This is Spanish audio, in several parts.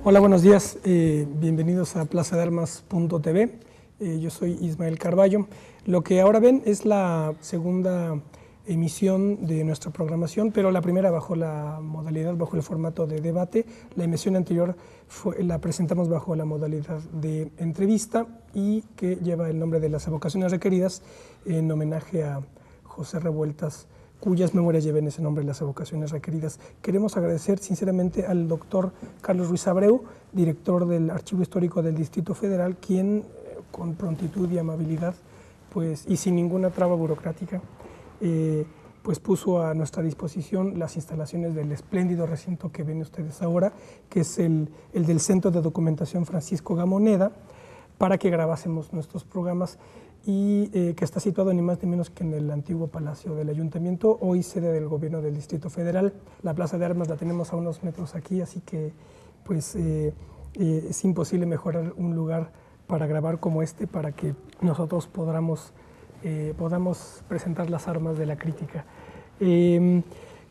Hola, buenos días. Bienvenidos a plazadearmas.tv. Yo soy Ismael Carballo. Lo que ahora ven es la segunda emisión de nuestra programación, pero la primera bajo la modalidad, bajo el formato de debate. La emisión anterior la presentamos bajo la modalidad de entrevista y que lleva el nombre de Las evocaciones requeridas en homenaje a José Revueltas, cuyas memorias lleven ese nombre, Las evocaciones requeridas. Queremos agradecer sinceramente al doctor Carlos Ruiz Abreu, director del Archivo Histórico del Distrito Federal, quien con prontitud y amabilidad y sin ninguna traba burocrática pues puso a nuestra disposición las instalaciones del espléndido recinto que ven ustedes ahora, que es el del Centro de Documentación Francisco Gamoneda, para que grabásemos nuestros programas y que está situado ni más ni menos que en el antiguo Palacio del Ayuntamiento, hoy sede del Gobierno del Distrito Federal. La Plaza de Armas la tenemos a unos metros aquí, así que pues es imposible mejorar un lugar para grabar como este, para que nosotros podamos presentar las armas de la crítica.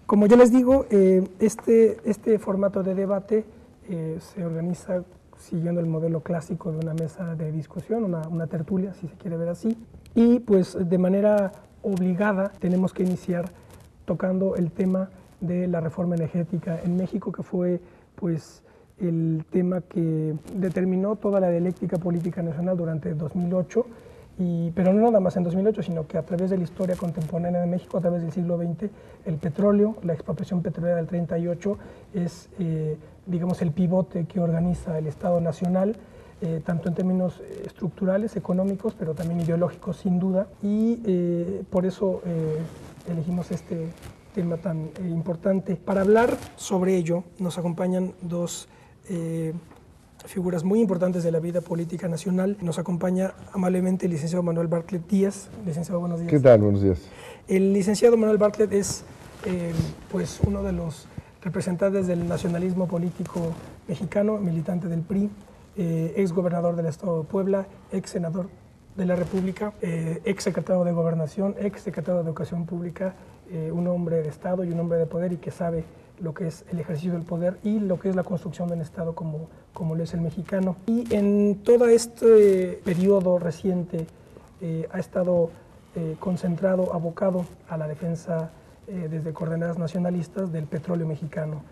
Como yo les digo, este formato de debate se organiza siguiendo el modelo clásico de una mesa de discusión, una tertulia, si se quiere ver así, y pues de manera obligada tenemos que iniciar tocando el tema de la reforma energética en México, que fue pues el tema que determinó toda la dialéctica política nacional durante 2008, pero no nada más en 2008, sino que a través de la historia contemporánea de México, a través del siglo XX, el petróleo, la expropiación petrolera del 38 es, digamos, el pivote que organiza el Estado Nacional, tanto en términos estructurales, económicos, pero también ideológicos, sin duda, y por eso elegimos este tema tan importante. Para hablar sobre ello nos acompañan dos figuras muy importantes de la vida política nacional. Nos acompaña amablemente el licenciado Manuel Bartlett Díaz. Licenciado, buenos días. ¿Qué tal? Buenos días. El licenciado Manuel Bartlett es pues uno de los representantes del nacionalismo político mexicano, militante del PRI, ex gobernador del estado de Puebla, ex senador de la República, ex secretario de Gobernación, ex secretario de Educación Pública, un hombre de Estado y un hombre de poder y que sabe lo que es el ejercicio del poder y lo que es la construcción del Estado como lo es el mexicano. Y en todo este periodo reciente ha estado concentrado, abocado a la defensa desde coordenadas nacionalistas del petróleo mexicano.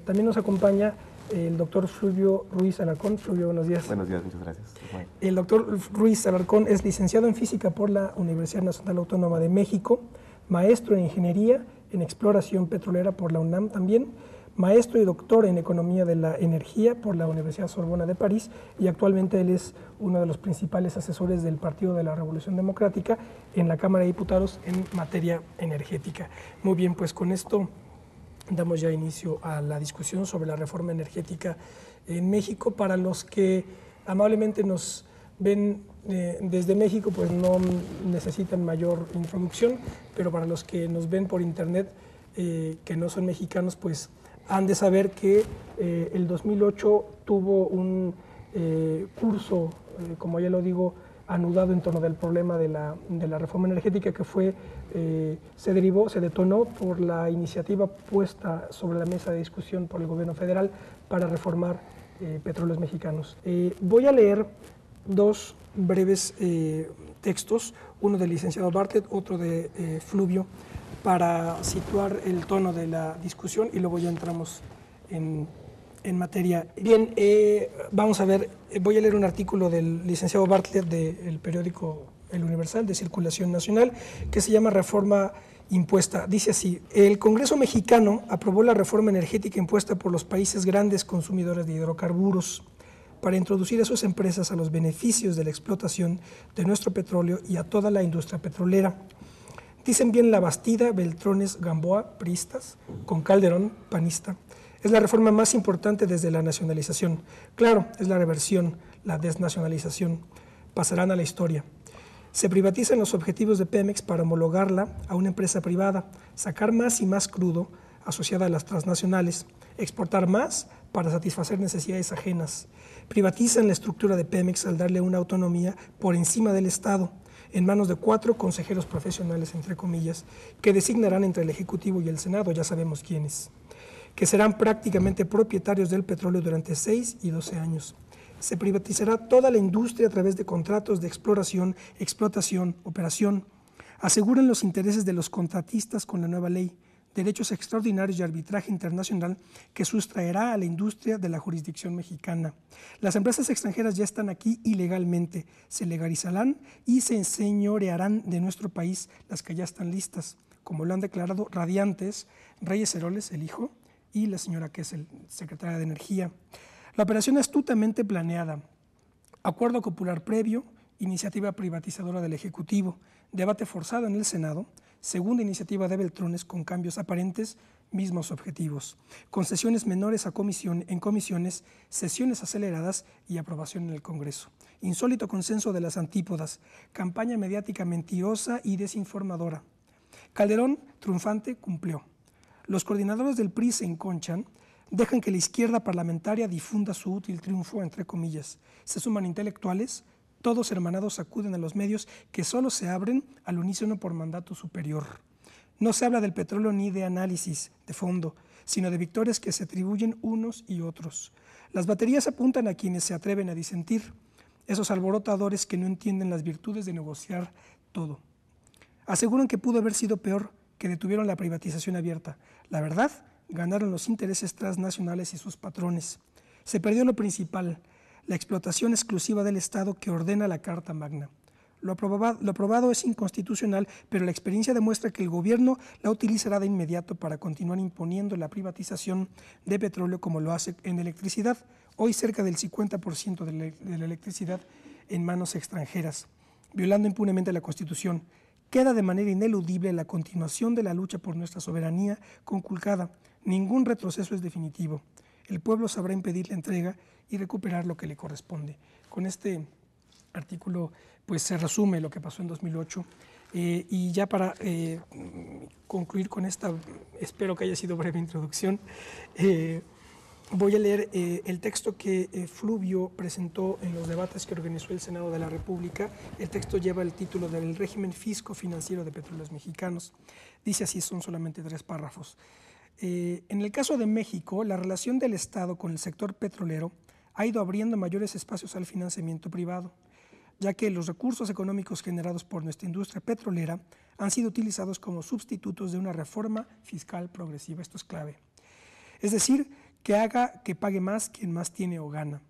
También nos acompaña el doctor Fulvio Ruiz Alarcón. Fulvio, buenos días. Buenos días, muchas gracias. Bueno. El doctor Ruiz Alarcón es licenciado en Física por la Universidad Nacional Autónoma de México, maestro en Ingeniería en Exploración Petrolera por la UNAM también, maestro y doctor en Economía de la Energía por la Universidad Sorbona de París, y actualmente él es uno de los principales asesores del Partido de la Revolución Democrática en la Cámara de Diputados en materia energética. Muy bien, pues con esto damos ya inicio a la discusión sobre la reforma energética en México. Para los que amablemente nos ven desde México, pues no necesitan mayor introducción, pero para los que nos ven por internet, que no son mexicanos, pues han de saber que el 2008 tuvo un curso, como ya lo digo, anudado en torno del problema de la reforma energética, que se detonó por la iniciativa puesta sobre la mesa de discusión por el gobierno federal para reformar petróleos mexicanos. Voy a leer dos breves textos, uno del licenciado Bartlett, otro de Fulvio, para situar el tono de la discusión y luego ya entramos en materia. Bien, vamos a ver, voy a leer un artículo del licenciado Bartlett del periódico El Universal de circulación nacional que se llama Reforma Impuesta. Dice así: el Congreso mexicano aprobó la reforma energética impuesta por los países grandes consumidores de hidrocarburos para introducir a sus empresas a los beneficios de la explotación de nuestro petróleo y a toda la industria petrolera. Dicen bien la Bastida, Beltrones, Gamboa, priistas, con Calderón, panista. Es la reforma más importante desde la nacionalización. Claro, es la reversión, la desnacionalización. Pasarán a la historia. Se privatizan los objetivos de Pemex para homologarla a una empresa privada, sacar más y más crudo asociada a las transnacionales, exportar más para satisfacer necesidades ajenas. Privatizan la estructura de Pemex al darle una autonomía por encima del Estado, en manos de 4 consejeros profesionales, entre comillas, que designarán entre el Ejecutivo y el Senado, ya sabemos quiénes. que serán prácticamente propietarios del petróleo durante 6 y 12 años. Se privatizará toda la industria a través de contratos de exploración, explotación, operación. Aseguran los intereses de los contratistas con la nueva ley, derechos extraordinarios y arbitraje internacional que sustraerá a la industria de la jurisdicción mexicana. Las empresas extranjeras ya están aquí ilegalmente, se legalizarán y se enseñorearán de nuestro país las que ya están listas, como lo han declarado Radiantes, Reyes Heroles, el hijo, y la señora que es el secretaria de Energía. La operación astutamente planeada, acuerdo popular previo, iniciativa privatizadora del Ejecutivo, debate forzado en el Senado, segunda iniciativa de Beltrones con cambios aparentes, mismos objetivos, concesiones menores en comisiones, sesiones aceleradas y aprobación en el Congreso, insólito consenso de las antípodas, campaña mediática mentirosa y desinformadora. Calderón, triunfante, cumplió. Los coordinadores del PRI se enconchan, dejan que la izquierda parlamentaria difunda su útil triunfo, entre comillas. Se suman intelectuales, todos hermanados acuden a los medios que solo se abren al unísono por mandato superior. No se habla del petróleo ni de análisis de fondo, sino de victorias que se atribuyen unos y otros. Las baterías apuntan a quienes se atreven a disentir, esos alborotadores que no entienden las virtudes de negociar todo. Aseguran que pudo haber sido peor, que detuvieron la privatización abierta. La verdad, ganaron los intereses transnacionales y sus patrones. Se perdió lo principal, la explotación exclusiva del Estado que ordena la Carta Magna. Lo aprobado es inconstitucional, pero la experiencia demuestra que el gobierno la utilizará de inmediato para continuar imponiendo la privatización de petróleo como lo hace en electricidad. Hoy cerca del 50% de la electricidad en manos extranjeras, violando impunemente la Constitución. Queda de manera ineludible la continuación de la lucha por nuestra soberanía conculcada. Ningún retroceso es definitivo. El pueblo sabrá impedir la entrega y recuperar lo que le corresponde. Con este artículo pues se resume lo que pasó en 2008 y ya para concluir con esta, espero que haya sido breve introducción, voy a leer el texto que Fluvio presentó en los debates que organizó el Senado de la República. El texto lleva el título del régimen fisco-financiero de petróleos mexicanos. Dice así, son solamente 3 párrafos. En el caso de México, la relación del Estado con el sector petrolero ha ido abriendo mayores espacios al financiamiento privado, ya que los recursos económicos generados por nuestra industria petrolera han sido utilizados como sustitutos de una reforma fiscal progresiva. Esto es clave. Es decir, que haga que pague más quien más tiene o gana.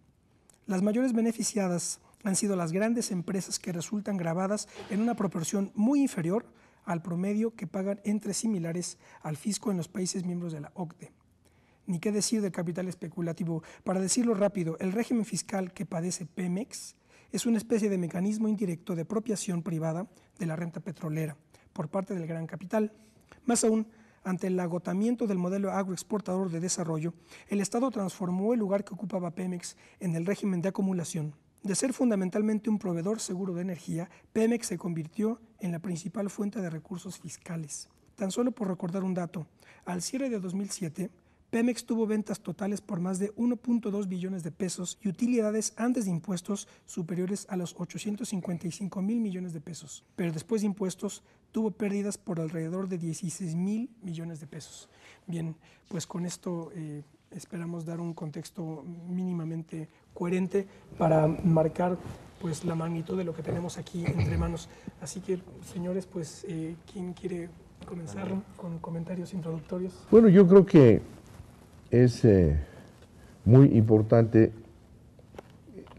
Las mayores beneficiadas han sido las grandes empresas que resultan gravadas en una proporción muy inferior al promedio que pagan entre similares al fisco en los países miembros de la OCDE. Ni qué decir del capital especulativo. Para decirlo rápido, el régimen fiscal que padece Pemex es una especie de mecanismo indirecto de apropiación privada de la renta petrolera por parte del gran capital. Más aún, ante el agotamiento del modelo agroexportador de desarrollo, el Estado transformó el lugar que ocupaba Pemex en el régimen de acumulación. De ser fundamentalmente un proveedor seguro de energía, Pemex se convirtió en la principal fuente de recursos fiscales. Tan solo por recordar un dato, al cierre de 2007, Pemex tuvo ventas totales por más de 1.2 billones de pesos y utilidades antes de impuestos superiores a los 855,000 millones de pesos. Pero después de impuestos tuvo pérdidas por alrededor de 16,000 millones de pesos. Bien, pues con esto esperamos dar un contexto mínimamente coherente para marcar pues la magnitud de lo que tenemos aquí entre manos. Así que, señores, pues, ¿quién quiere comenzar con comentarios introductorios? Bueno, yo creo que es muy importante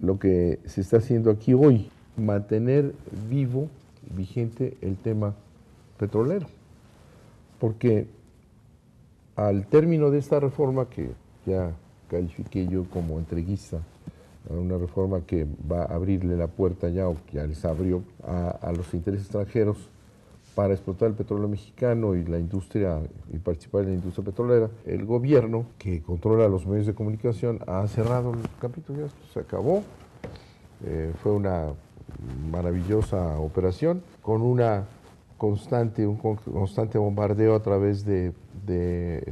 lo que se está haciendo aquí hoy, mantener vivo, vigente el tema petrolero, porque al término de esta reforma que ya califiqué yo como entreguista, una reforma que va a abrirle la puerta ya, o que ya les abrió a los intereses extranjeros para explotar el petróleo mexicano y la industria y participar en la industria petrolera, el gobierno que controla los medios de comunicación ha cerrado el capítulo, ya esto se acabó. Fue una maravillosa operación con un constante bombardeo a través de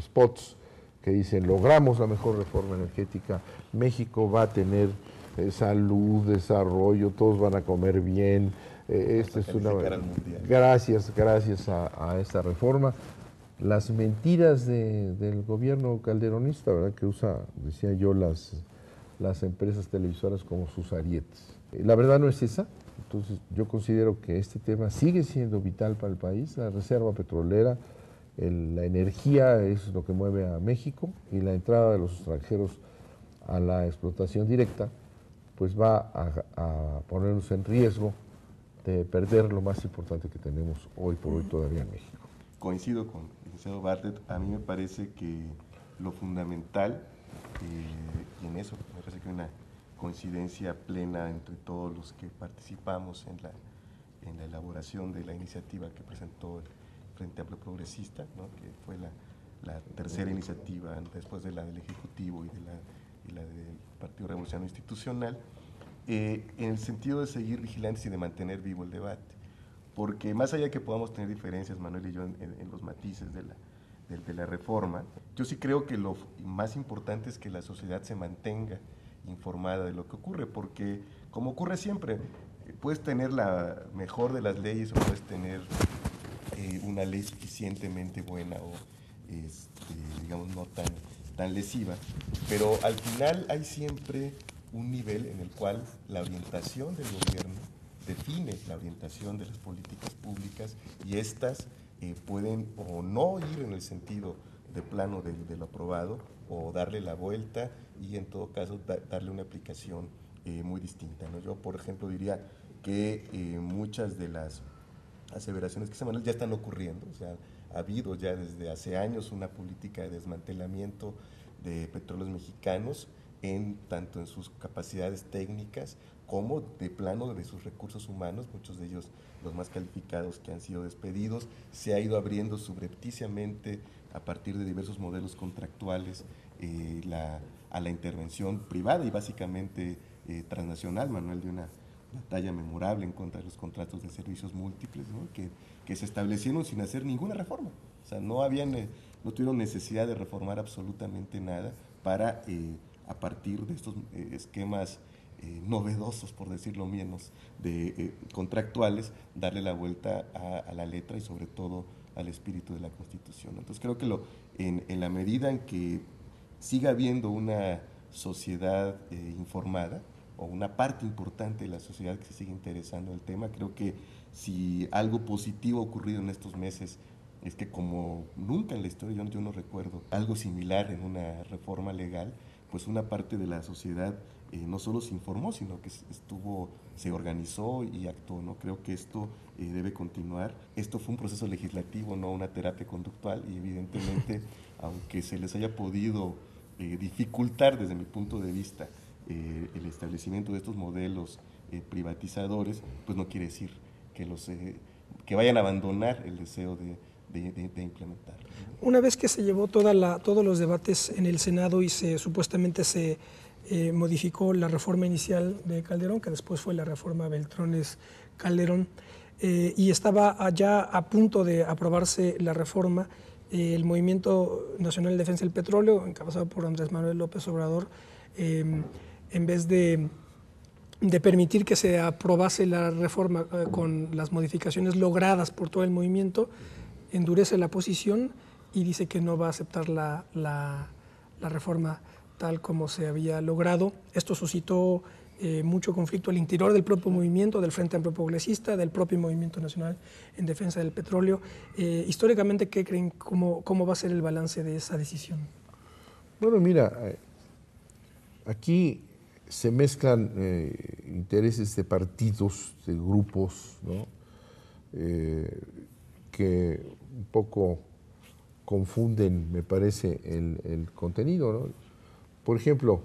spots que dicen: logramos la mejor reforma energética, México va a tener salud, desarrollo, todos van a comer bien. Esta es una gracias a esta reforma. las mentiras del gobierno calderonista, ¿verdad? Que usa, decía yo, las empresas televisoras como sus arietes. La verdad no es esa. Entonces yo considero que este tema sigue siendo vital para el país. La reserva petrolera, la energía es lo que mueve a México, y la entrada de los extranjeros a la explotación directa pues va a ponernos en riesgo de perder lo más importante que tenemos hoy por hoy todavía en México. Coincido con el licenciado Bartlett. A mí me parece que lo fundamental, y en eso me parece que hay una coincidencia plena entre todos los que participamos en la elaboración de la iniciativa que presentó el Frente Amplio Progresista, ¿no? Que fue la tercera iniciativa después de la del Ejecutivo y la del Partido Revolucionario Institucional, en el sentido de seguir vigilantes y de mantener vivo el debate. Porque más allá de que podamos tener diferencias, Manuel y yo, en los matices de la reforma, yo sí creo que lo más importante es que la sociedad se mantenga informada de lo que ocurre, porque como ocurre siempre, puedes tener la mejor de las leyes o puedes tener una ley suficientemente buena o digamos no tan lesiva, pero al final hay siempre un nivel en el cual la orientación del gobierno define la orientación de las políticas públicas, y estas pueden o no ir en el sentido de plano de lo aprobado, o darle la vuelta y en todo caso darle una aplicación muy distinta, ¿no? Yo, por ejemplo, diría que muchas de las aseveraciones que se manejan ya están ocurriendo. O sea, ha habido ya desde hace años una política de desmantelamiento de Petróleos Mexicanos, tanto en sus capacidades técnicas como de plano de sus recursos humanos, muchos de ellos los más calificados que han sido despedidos. Se ha ido abriendo subrepticiamente a partir de diversos modelos contractuales a la intervención privada y básicamente transnacional, Manuel, de una batalla memorable en contra de los contratos de servicios múltiples, ¿no? que se establecieron sin hacer ninguna reforma. O sea, no tuvieron necesidad de reformar absolutamente nada para, a partir de estos esquemas novedosos, por decirlo menos, contractuales, darle la vuelta a la letra y sobre todo al espíritu de la Constitución. Entonces creo que en la medida en que siga habiendo una sociedad informada, o una parte importante de la sociedad que se sigue interesando en el tema, creo que si algo positivo ha ocurrido en estos meses es que, como nunca en la historia, yo no recuerdo algo similar en una reforma legal, pues una parte de la sociedad no solo se informó, sino que se organizó y actuó, ¿no? Creo que esto debe continuar. Esto fue un proceso legislativo, no una terapia conductual, y evidentemente, aunque se les haya podido dificultar desde mi punto de vista el establecimiento de estos modelos privatizadores, pues no quiere decir que vayan a abandonar el deseo de implementar. Una vez que se llevó todos los debates en el Senado y supuestamente se modificó la reforma inicial de Calderón, que después fue la reforma Beltrones-Calderón, y estaba ya a punto de aprobarse la reforma, el Movimiento Nacional de Defensa del Petróleo, encabezado por Andrés Manuel López Obrador, en vez de permitir que se aprobase la reforma con las modificaciones logradas por todo el movimiento, endurece la posición y dice que no va a aceptar la reforma tal como se había logrado. Esto suscitó mucho conflicto al interior del propio movimiento, del Frente Amplio Progresista, del propio Movimiento Nacional en Defensa del Petróleo. Históricamente, ¿qué creen? ¿Cómo va a ser el balance de esa decisión? Bueno, mira, aquí se mezclan intereses de partidos, de grupos, ¿no? Que un poco confunden, me parece, el contenido, ¿no? Por ejemplo,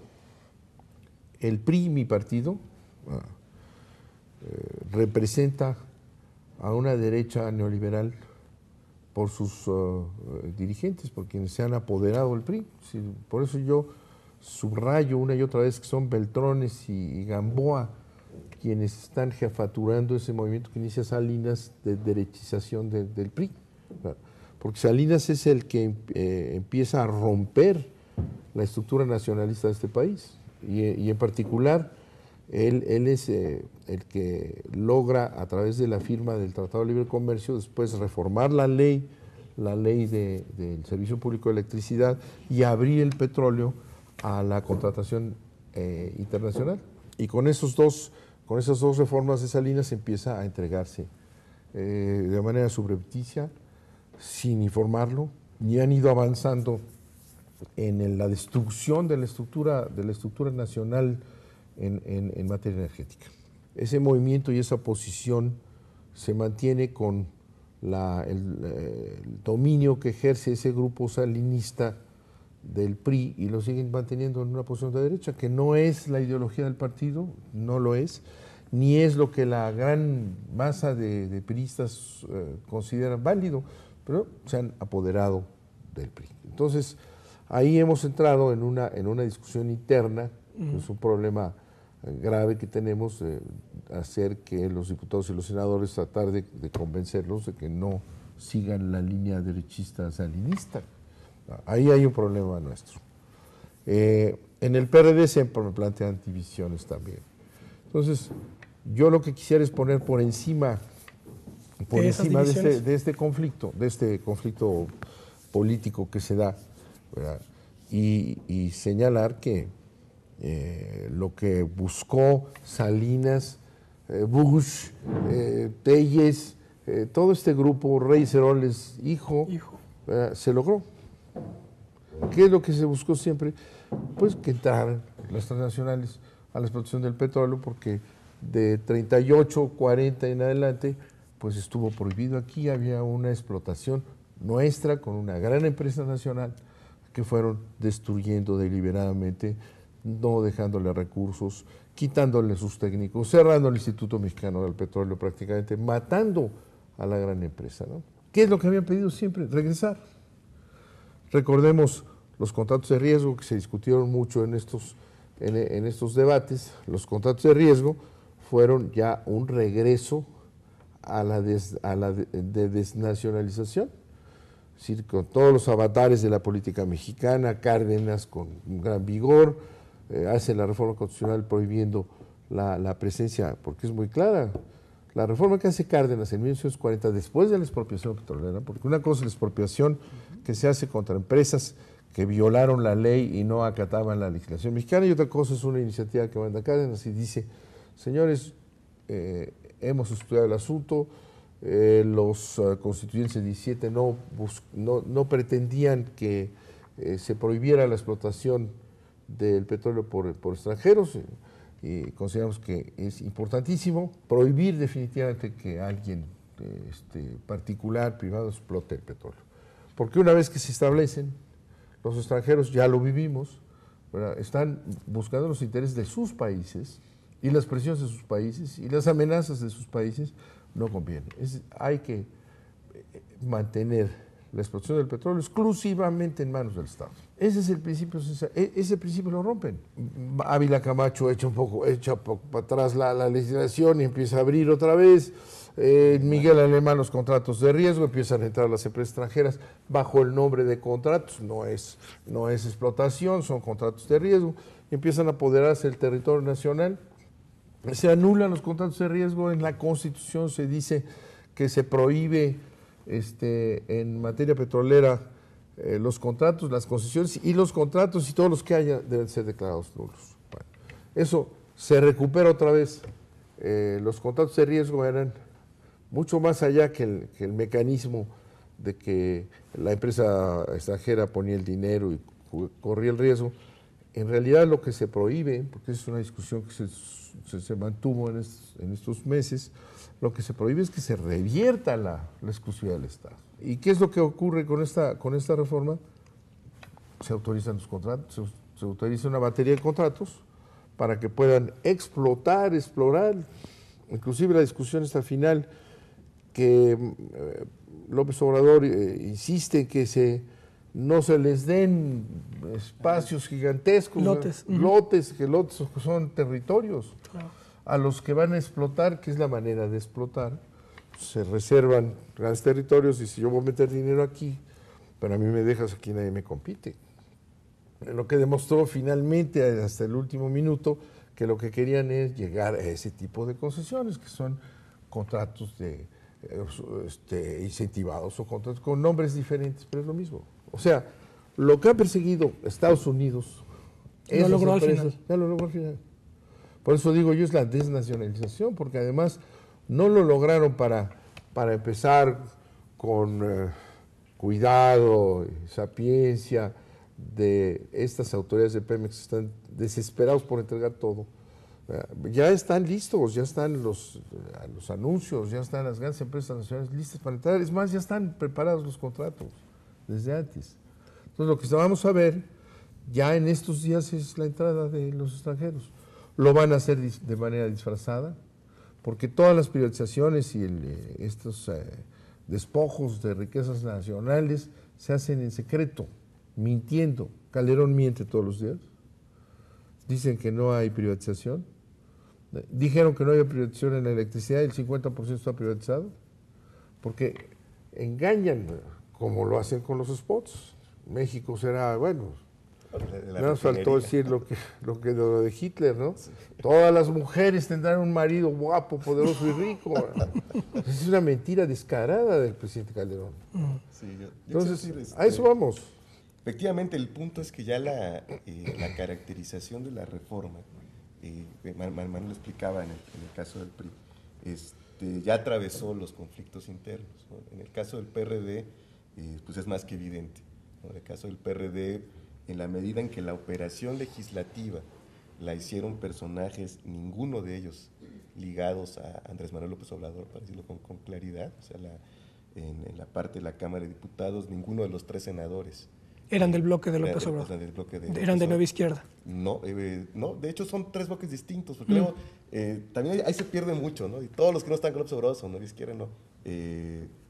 el PRI, mi partido, representa a una derecha neoliberal por sus dirigentes, por quienes se han apoderado del PRI. Sí, por eso yo subrayo una y otra vez que son Beltrones y Gamboa quienes están jefaturando ese movimiento que inicia Salinas de derechización del PRI. Porque Salinas es el que empieza a romper la estructura nacionalista de este país. Y en particular, él es el que logra, a través de la firma del Tratado de Libre Comercio, después reformar la ley la ley del Servicio Público de Electricidad y abrir el petróleo a la contratación internacional. Y con esas dos reformas de Salinas empieza a entregarse de manera subrepticia, sin informarlo, y han ido avanzando en la destrucción de la estructura nacional en materia energética. Ese movimiento y esa posición se mantiene con el dominio que ejerce ese grupo salinista del PRI, y lo siguen manteniendo en una posición de derecha, que no es la ideología del partido, no lo es, ni es lo que la gran masa de priistas consideran válido, pero se han apoderado del PRI. Entonces, ahí hemos entrado en una discusión interna, que es un problema grave que tenemos, hacer que los diputados y los senadores tratar de convencerlos de que no sigan la línea derechista salinista. Ahí hay un problema nuestro. En el PRD siempre me plantean divisiones también. Entonces, yo lo que quisiera es poner por encima de este conflicto político que se da, ¿verdad? Y señalar que lo que buscó Salinas, Bush, Telles, todo este grupo, Reyes Heroles, hijo, se logró. ¿Qué es lo que se buscó siempre? Pues que entraran las transnacionales a la explotación del petróleo, porque de 38, 40 en adelante, pues estuvo prohibido aquí, había una explotación nuestra con una gran empresa nacional que fueron destruyendo deliberadamente, no dejándole recursos, quitándole sus técnicos, cerrando el Instituto Mexicano del Petróleo prácticamente, matando a la gran empresa, ¿no? ¿Qué es lo que habían pedido siempre? Regresar. Recordemos los contratos de riesgo que se discutieron mucho en estos debates. Los contratos de riesgo fueron ya un regreso a la desnacionalización. Es decir, con todos los avatares de la política mexicana, Cárdenas con un gran vigor, hace la reforma constitucional prohibiendo la presencia, porque es muy clara. La reforma que hace Cárdenas en 1940, después de la expropiación petrolera, porque una cosa es la expropiación que se hace contra empresas que violaron la ley y no acataban la legislación mexicana, y otra cosa es una iniciativa que manda Cárdenas y dice: señores, hemos estudiado el asunto, los constituyentes del 17 no pretendían que se prohibiera la explotación del petróleo por extranjeros, y consideramos que es importantísimo prohibir definitivamente que alguien particular, privado, explote el petróleo. Porque una vez que se establecen, los extranjeros, ya lo vivimos, ¿verdad?, están buscando los intereses de sus países, y las presiones de sus países y las amenazas de sus países no convienen. Hay que mantener la explotación del petróleo exclusivamente en manos del Estado. Ese es el principio, ese principio lo rompen. Ávila Camacho echa un poco para atrás la legislación y empieza a abrir otra vez. Miguel Alemán, los contratos de riesgo, empiezan a entrar las empresas extranjeras bajo el nombre de contratos, no es explotación, son contratos de riesgo, y empiezan a apoderarse del territorio nacional. Se anulan los contratos de riesgo. En la Constitución se dice que se prohíbe en materia petrolera los contratos, las concesiones y los contratos, y todos los que haya deben ser declarados nulos. Bueno, eso se recupera otra vez. Los contratos de riesgo eran mucho más allá que el mecanismo de que la empresa extranjera ponía el dinero y corría el riesgo. En realidad lo que se prohíbe, porque es una discusión que se mantuvo en estos meses, lo que se prohíbe es que se revierta la exclusividad del Estado. ¿Y qué es lo que ocurre con esta reforma? Se autorizan los contratos, se autoriza una batería de contratos para que puedan explorar. Inclusive la discusión está final, que López Obrador insiste en que no se les den espacios gigantescos, lotes, que lotes son territorios, claro, a los que van a explotar, que es la manera de explotar. Se reservan grandes territorios y si yo voy a meter dinero aquí, pero a mí me dejas aquí, nadie me compite. Lo que demostró finalmente hasta el último minuto que lo que querían es llegar a ese tipo de concesiones, que son contratos de incentivados o contratados con nombres diferentes, pero es lo mismo. O sea, lo que ha perseguido Estados Unidos, Lo logró al final. ya lo logró al final. Por eso digo yo, es la desnacionalización, porque además no lo lograron para empezar con cuidado, sapiencia de estas autoridades de Pemex que están desesperados por entregar todo. Ya están listos, ya están los anuncios, ya están las grandes empresas nacionales listas para entrar. Es más, ya están preparados los contratos desde antes. Entonces, lo que vamos a ver ya en estos días es la entrada de los extranjeros. Lo van a hacer de manera disfrazada, porque todas las privatizaciones y estos despojos de riquezas nacionales se hacen en secreto, mintiendo. Calderón miente todos los días. Dicen que no hay privatización. Dijeron que no había privatización en la electricidad, el 50% está privatizado, porque engañan, como lo hacen con los spots. México será, bueno, nos faltó decir lo de Hitler, ¿no? Sí. Todas las mujeres tendrán un marido guapo, poderoso y rico. Es una mentira descarada del presidente Calderón. Sí, entonces, a eso vamos. Efectivamente, el punto es que ya la caracterización de la reforma, Manuel lo explicaba en el caso del PRI, ya atravesó los conflictos internos, ¿no? En el caso del PRD, pues es más que evidente, ¿no? En el caso del PRD, en la medida en que la operación legislativa la hicieron personajes, ninguno de ellos ligados a Andrés Manuel López Obrador, para decirlo con claridad, o sea, en la parte de la Cámara de Diputados, ninguno de los 3 senadores eran del bloque de López Obrador. Eran de Nueva Izquierda. No, no, de hecho son 3 bloques distintos, porque luego también ahí se pierde mucho, ¿no? Y todos los que no están con López Obrador son Nueva Izquierda, no.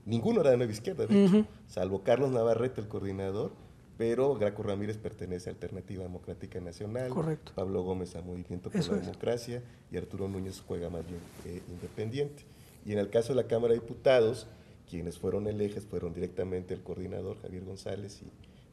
Ninguno era de Nueva Izquierda, de hecho, salvo Carlos Navarrete, el coordinador, pero Graco Ramírez pertenece a Alternativa Democrática Nacional. Correcto. Pablo Gómez a Movimiento por la Democracia y Arturo Núñez juega más bien independiente. Y en el caso de la Cámara de Diputados, quienes fueron el eje fueron directamente el coordinador Javier González y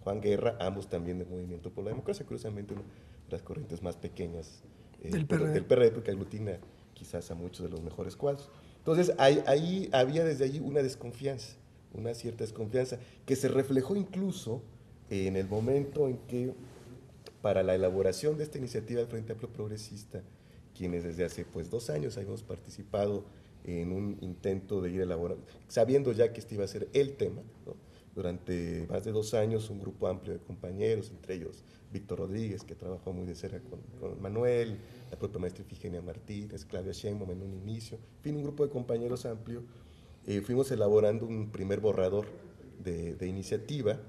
Juan Guerra, ambos también del Movimiento por la Democracia, curiosamente una de las corrientes más pequeñas del PRD, porque aglutina quizás a muchos de los mejores cuadros. Entonces, había desde allí una desconfianza, una cierta desconfianza, que se reflejó incluso en el momento en que, para la elaboración de esta iniciativa del Frente Amplio Progresista, quienes desde hace 2 años habíamos participado en un intento de ir elaborando, sabiendo ya que este iba a ser el tema, ¿no? Durante más de 2 años, un grupo amplio de compañeros, entre ellos Víctor Rodríguez, que trabajó muy de cerca con Manuel, la propia maestra Ifigenia Martínez, Claudia Sheinbaum en un inicio, en fin, un grupo de compañeros amplio, fuimos elaborando un primer borrador de iniciativa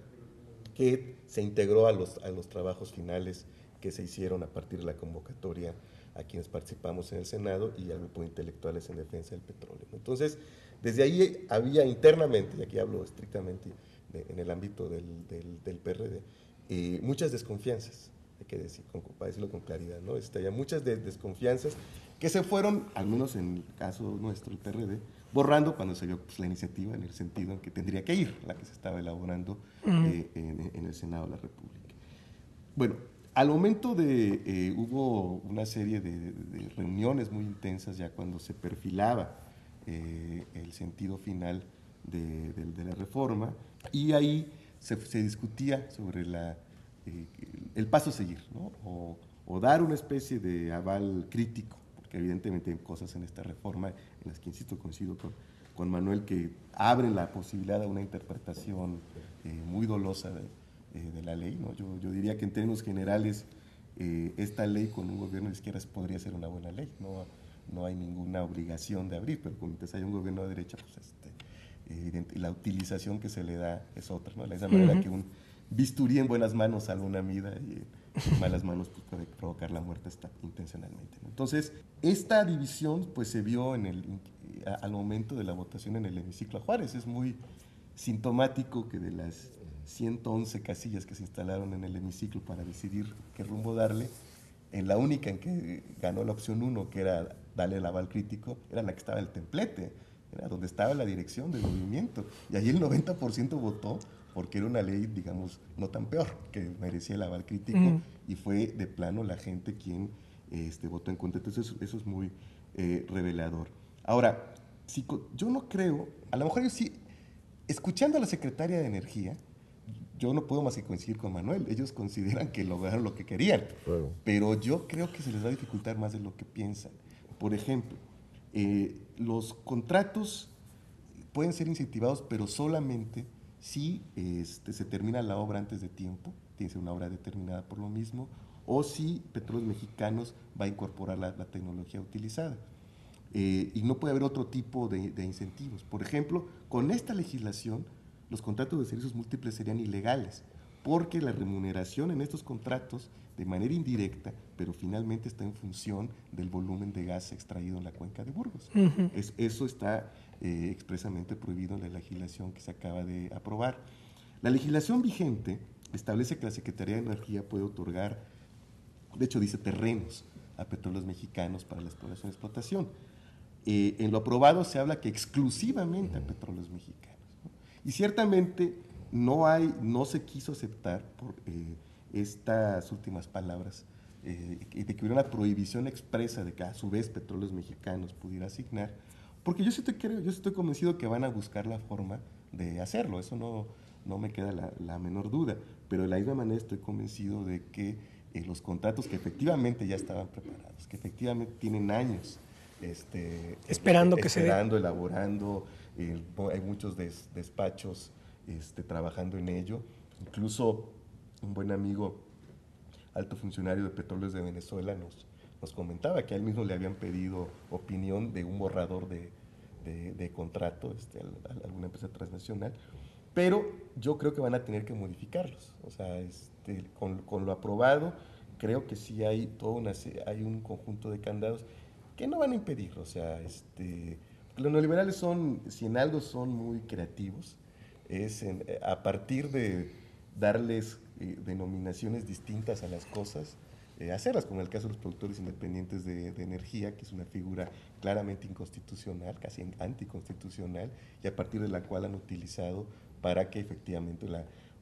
que se integró a los trabajos finales que se hicieron a partir de la convocatoria a quienes participamos en el Senado y al grupo de intelectuales en defensa del petróleo. Entonces, desde ahí había internamente, y aquí hablo estrictamente en el ámbito del PRD, muchas desconfianzas, hay que decir, para decirlo con claridad, ¿no? Había muchas desconfianzas que se fueron, al menos en el caso nuestro, el PRD, borrando cuando se vio la iniciativa en el sentido en que tendría que ir, la que se estaba elaborando en el Senado de la República. Bueno, al momento hubo una serie de reuniones muy intensas ya cuando se perfilaba el sentido final de la reforma, y ahí se discutía sobre el paso a seguir, ¿no? O dar una especie de aval crítico, porque evidentemente hay cosas en esta reforma en las que, insisto, coincido con Manuel, que abren la posibilidad de una interpretación muy dolosa de la ley, ¿no? Yo diría que en términos generales esta ley con un gobierno de izquierdas podría ser una buena ley, no hay ninguna obligación de abrir, pero mientras haya un gobierno de derecha, pues la utilización que se le da es otra, ¿no? De esa manera que un bisturí en buenas manos salva una vida y en malas manos pues, puede provocar la muerte intencionalmente, ¿no? Entonces, esta división pues se vio al momento de la votación en el hemiciclo a Juárez. Es muy sintomático que de las 111 casillas que se instalaron en el hemiciclo para decidir qué rumbo darle, en la única en que ganó la opción 1, que era darle el aval crítico, era la que estaba el templete, era donde estaba la dirección del movimiento. Y allí el 90% votó porque era una ley, digamos, no tan peor, que merecía el aval crítico, y fue de plano la gente quien votó en contra. Entonces eso es muy revelador. Ahora, yo no creo, a lo mejor yo sí, escuchando a la secretaria de Energía, yo no puedo más que coincidir con Manuel. Ellos consideran que lograron lo que querían, Claro. pero yo creo que se les va a dificultar más de lo que piensan. Por ejemplo, los contratos pueden ser incentivados, pero solamente si se termina la obra antes de tiempo, tiene que ser una obra determinada por lo mismo, o si Petróleos Mexicanos va a incorporar la tecnología utilizada. Y no puede haber otro tipo de incentivos. Por ejemplo, con esta legislación, los contratos de servicios múltiples serían ilegales, porque la remuneración en estos contratos, de manera indirecta, pero finalmente está en función del volumen de gas extraído en la cuenca de Burgos. Eso está expresamente prohibido en la legislación que se acaba de aprobar. La legislación vigente establece que la Secretaría de Energía puede otorgar, de hecho dice terrenos, a Petróleos Mexicanos para la exploración y explotación. En lo aprobado se habla que exclusivamente a Petróleos Mexicanos, ¿no? Y ciertamente no se quiso aceptar por estas últimas palabras de que hubiera una prohibición expresa de que a su vez Petróleos Mexicanos pudiera asignar, porque yo sí estoy convencido que van a buscar la forma de hacerlo, eso no me queda la menor duda, pero de la misma manera estoy convencido de que los contratos que efectivamente ya estaban preparados, que efectivamente tienen años esperando, elaborando, hay muchos despachos trabajando en ello. Incluso un buen amigo, alto funcionario de Petróleos de Venezuela, nos comentaba que a él mismo le habían pedido opinión de un borrador de contrato a alguna empresa transnacional, pero yo creo que van a tener que modificarlos. O sea, con lo aprobado, creo que sí hay hay un conjunto de candados que no van a impedir. O sea, los neoliberales si en algo son muy creativos, es a partir de darles denominaciones distintas a las cosas, hacerlas, como en el caso de los productores independientes de energía, que es una figura claramente inconstitucional, casi anticonstitucional, y a partir de la cual han utilizado para que efectivamente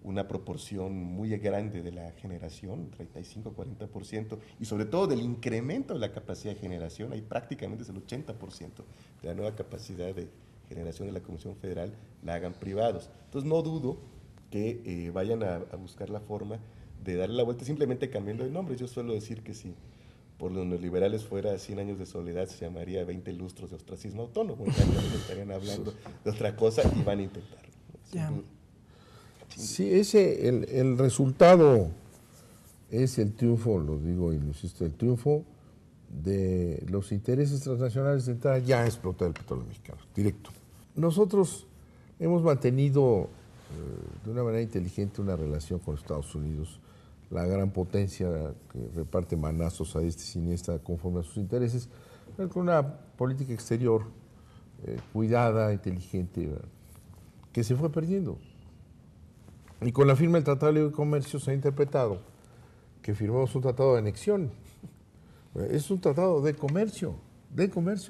una proporción muy grande de la generación, 35-40%, y sobre todo del incremento de la capacidad de generación, ahí prácticamente es el 80% de la nueva capacidad de generación de la Comisión Federal, la hagan privados. Entonces no dudo que vayan a buscar la forma de darle la vuelta simplemente cambiando de nombre. Yo suelo decir que si por los neoliberales fuera 100 años de soledad, se llamaría 20 lustros de ostracismo autónomo. Estarían hablando de otra cosa y van a intentarlo, sin duda. Sí, el resultado es el triunfo, lo digo y lo insisto, el triunfo de los intereses transnacionales de entrar ya a explotar el petróleo mexicano, directo. Nosotros hemos mantenido de una manera inteligente una relación con Estados Unidos, la gran potencia que reparte manazos a este y siniestra conforme a sus intereses, pero con una política exterior cuidada, inteligente, que se fue perdiendo. Y con la firma del Tratado de Libre Comercio se ha interpretado que firmamos un tratado de anexión. Es un tratado de comercio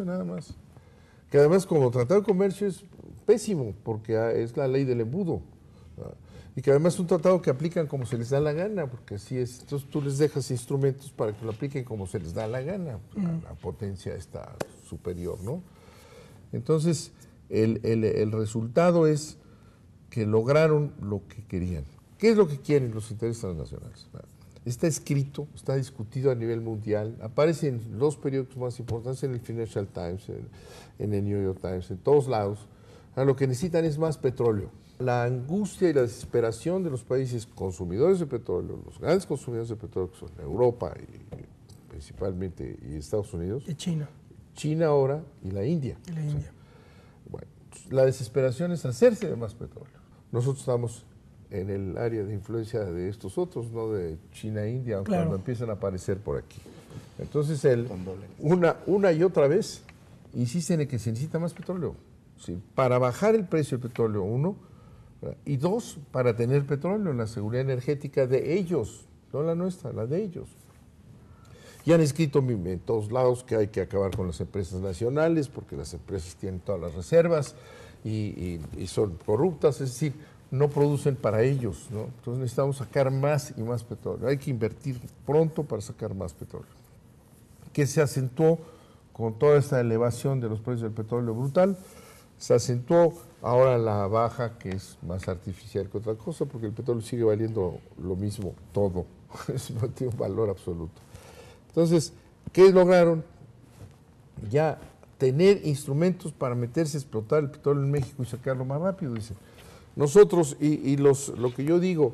nada más. Que además como tratado de comercio es pésimo, porque es la ley del embudo. Y que además es un tratado que aplican como se les da la gana, porque así es. Entonces tú les dejas instrumentos para que lo apliquen como se les da la gana. La potencia está superior, ¿no? Entonces el resultado es que lograron lo que querían. ¿Qué es lo que quieren los intereses transnacionales? Está escrito, está discutido a nivel mundial, aparece en los periódicos más importantes, en el Financial Times, en el New York Times, en todos lados. Lo que necesitan es más petróleo. La angustia y la desesperación de los países consumidores de petróleo, los grandes consumidores de petróleo, que son Europa y principalmente y Estados Unidos. Y China. China ahora y la India. Y la India. Bueno, la desesperación es hacerse de más petróleo. Nosotros estamos en el área de influencia de estos otros, no de China e India, claro, cuando empiezan a aparecer por aquí. Entonces, una y otra vez insisten en que se necesita más petróleo. Sí, para bajar el precio del petróleo, uno, y dos, para tener petróleo en la seguridad energética de ellos, no la nuestra, la de ellos. Y han escrito en todos lados que hay que acabar con las empresas nacionales porque las empresas tienen todas las reservas y son corruptas, es decir, no producen para ellos, ¿no? Entonces necesitamos sacar más y más petróleo. Hay que invertir pronto para sacar más petróleo. Que se acentuó con toda esta elevación de los precios del petróleo brutal, se acentuó ahora la baja, que es más artificial que otra cosa, porque el petróleo sigue valiendo lo mismo todo, no tiene un valor absoluto. Entonces, ¿qué lograron? Ya tener instrumentos para meterse a explotar el petróleo en México y sacarlo más rápido, dicen. Nosotros, lo que yo digo,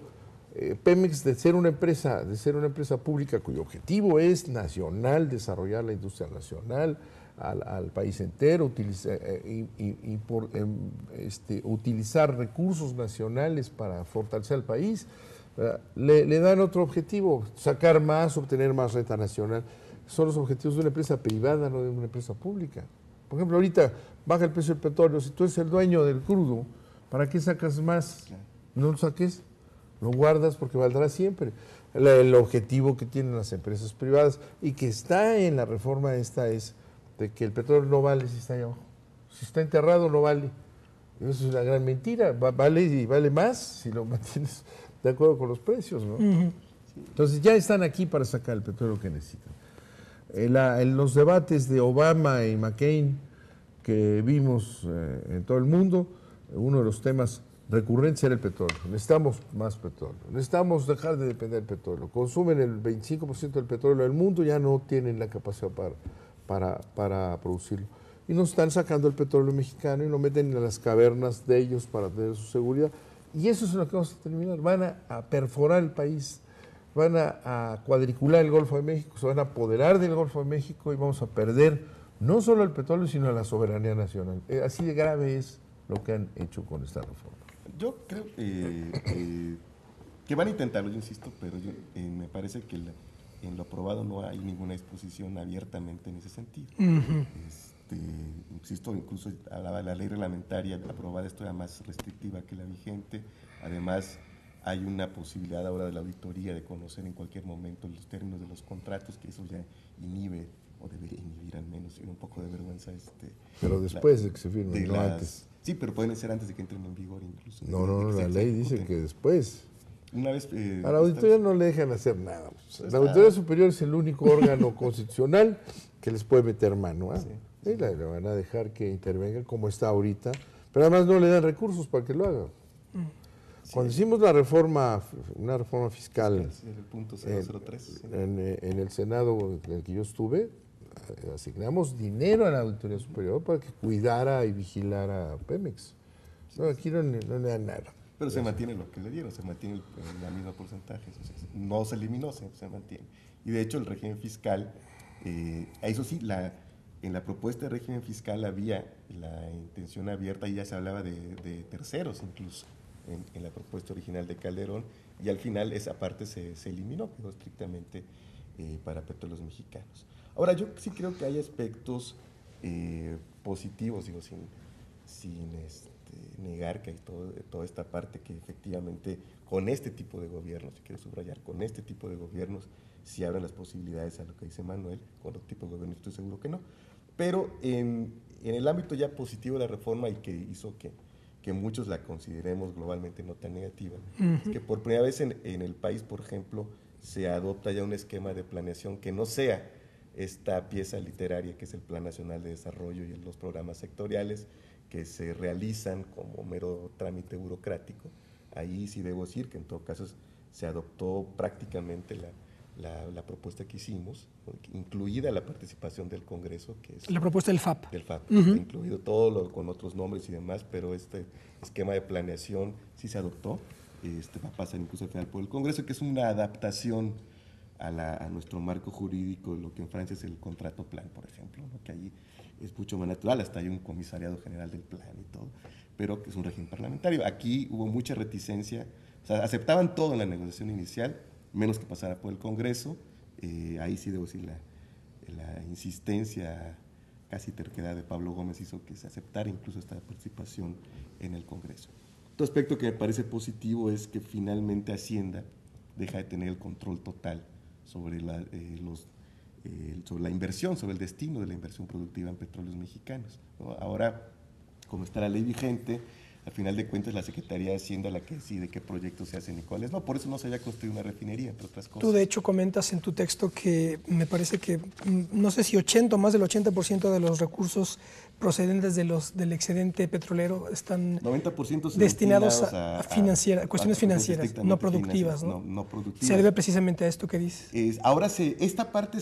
Pemex, de ser una empresa pública cuyo objetivo es nacional, desarrollar la industria nacional al país entero, utilizar recursos nacionales para fortalecer al país, le dan otro objetivo, sacar más, obtener más renta nacional. Son los objetivos de una empresa privada, no de una empresa pública. Por ejemplo, ahorita baja el precio del petróleo, si tú eres el dueño del crudo, ¿para qué sacas más? No lo saques, lo guardas porque valdrá siempre. El objetivo que tienen las empresas privadas y que está en la reforma esta es de que el petróleo no vale si está ahí abajo. Si está enterrado no vale. Eso es una gran mentira. Vale y vale más si lo mantienes de acuerdo con los precios, ¿no? Entonces ya están aquí para sacar el petróleo que necesitan. En los debates de Obama y McCain que vimos en todo el mundo, uno de los temas recurrentes era el petróleo. Necesitamos más petróleo. Necesitamos dejar de depender del petróleo. Consumen el 25% del petróleo del mundo, ya no tienen la capacidad para producirlo. Y nos están sacando el petróleo mexicano y lo meten en las cavernas de ellos para tener su seguridad. Y eso es lo que vamos a terminar. Van a perforar el país, van a cuadricular el Golfo de México, se van a apoderar del Golfo de México y vamos a perder no solo el petróleo, sino la soberanía nacional. Así de grave es lo que han hecho con esta reforma. Yo creo que van a intentarlo, yo insisto, pero me parece que en lo aprobado no hay ninguna exposición abiertamente en ese sentido. Insisto, incluso la ley reglamentaria aprobada esto era más restrictiva que la vigente. Además, hay una posibilidad ahora de la auditoría de conocer en cualquier momento los términos de los contratos, que eso ya inhibe, o debería inhibir al menos, y un poco de vergüenza. Pero después de que se firme, no antes. Sí, pero pueden ser antes de que entren en vigor incluso. No, la ley dice que después. Una vez, a la auditoría no le dejan hacer nada. La Auditoría Superior es el único órgano constitucional que les puede meter mano. Sí. Y le van a dejar que intervenga como está ahorita, pero además no le dan recursos para que lo haga. Sí. Cuando hicimos una reforma fiscal, el punto 003, en el Senado en el que yo estuve, asignamos dinero a la Auditoría Superior para que cuidara y vigilara a Pemex. No, aquí no le dan nada. Pero se mantiene lo que le dieron, se mantiene el mismo porcentaje, no se eliminó, se mantiene. Y de hecho el régimen fiscal, eso sí, en la propuesta de régimen fiscal había la intención abierta y ya se hablaba de terceros incluso en la propuesta original de Calderón, y al final esa parte se eliminó, quedó estrictamente para petróleos mexicanos. Ahora, yo sí creo que hay aspectos positivos, digo, sin negar que hay toda esta parte que efectivamente con este tipo de gobiernos, si quiero subrayar, con este tipo de gobiernos sí abren las posibilidades a lo que dice Manuel, con otro tipo de gobiernos estoy seguro que no. Pero en el ámbito ya positivo de la reforma y que hizo que muchos la consideremos globalmente no tan negativa, es que por primera vez en el país, por ejemplo, se adopta ya un esquema de planeación que no sea esta pieza literaria que es el Plan Nacional de Desarrollo y los programas sectoriales que se realizan como mero trámite burocrático. Ahí sí debo decir que en todo caso se adoptó prácticamente la propuesta que hicimos, incluida la participación del Congreso, que es la propuesta del FAP. Del FAP, incluido todo con otros nombres y demás, pero este esquema de planeación sí se adoptó, va a pasar incluso al final por el Congreso, que es una adaptación a nuestro marco jurídico, lo que en Francia es el contrato plan, por ejemplo, ¿no? Que allí es mucho más natural, hasta hay un comisariado general del plan y todo, pero que es un régimen parlamentario. Aquí hubo mucha reticencia, o sea, aceptaban todo en la negociación inicial, menos que pasara por el Congreso. Ahí sí debo decir la insistencia, casi terquedad de Pablo Gómez hizo que se aceptara incluso esta participación en el Congreso. Otro aspecto que me parece positivo es que finalmente Hacienda deja de tener el control total sobre sobre la inversión, sobre el destino de la inversión productiva en petróleos mexicanos, ¿no? Ahora, como está la ley vigente, al final de cuentas la Secretaría de Hacienda la que decide qué proyectos se hacen y cuáles no. Por eso no se haya construido una refinería, entre otras cosas. Tú de hecho comentas en tu texto que me parece que no sé si 80 o más del 80% de los recursos procedentes del excedente petrolero están 90% destinados a cuestiones financieras, no productivas, ¿no? No productivas. Se debe precisamente a esto que dices. Ahora esta parte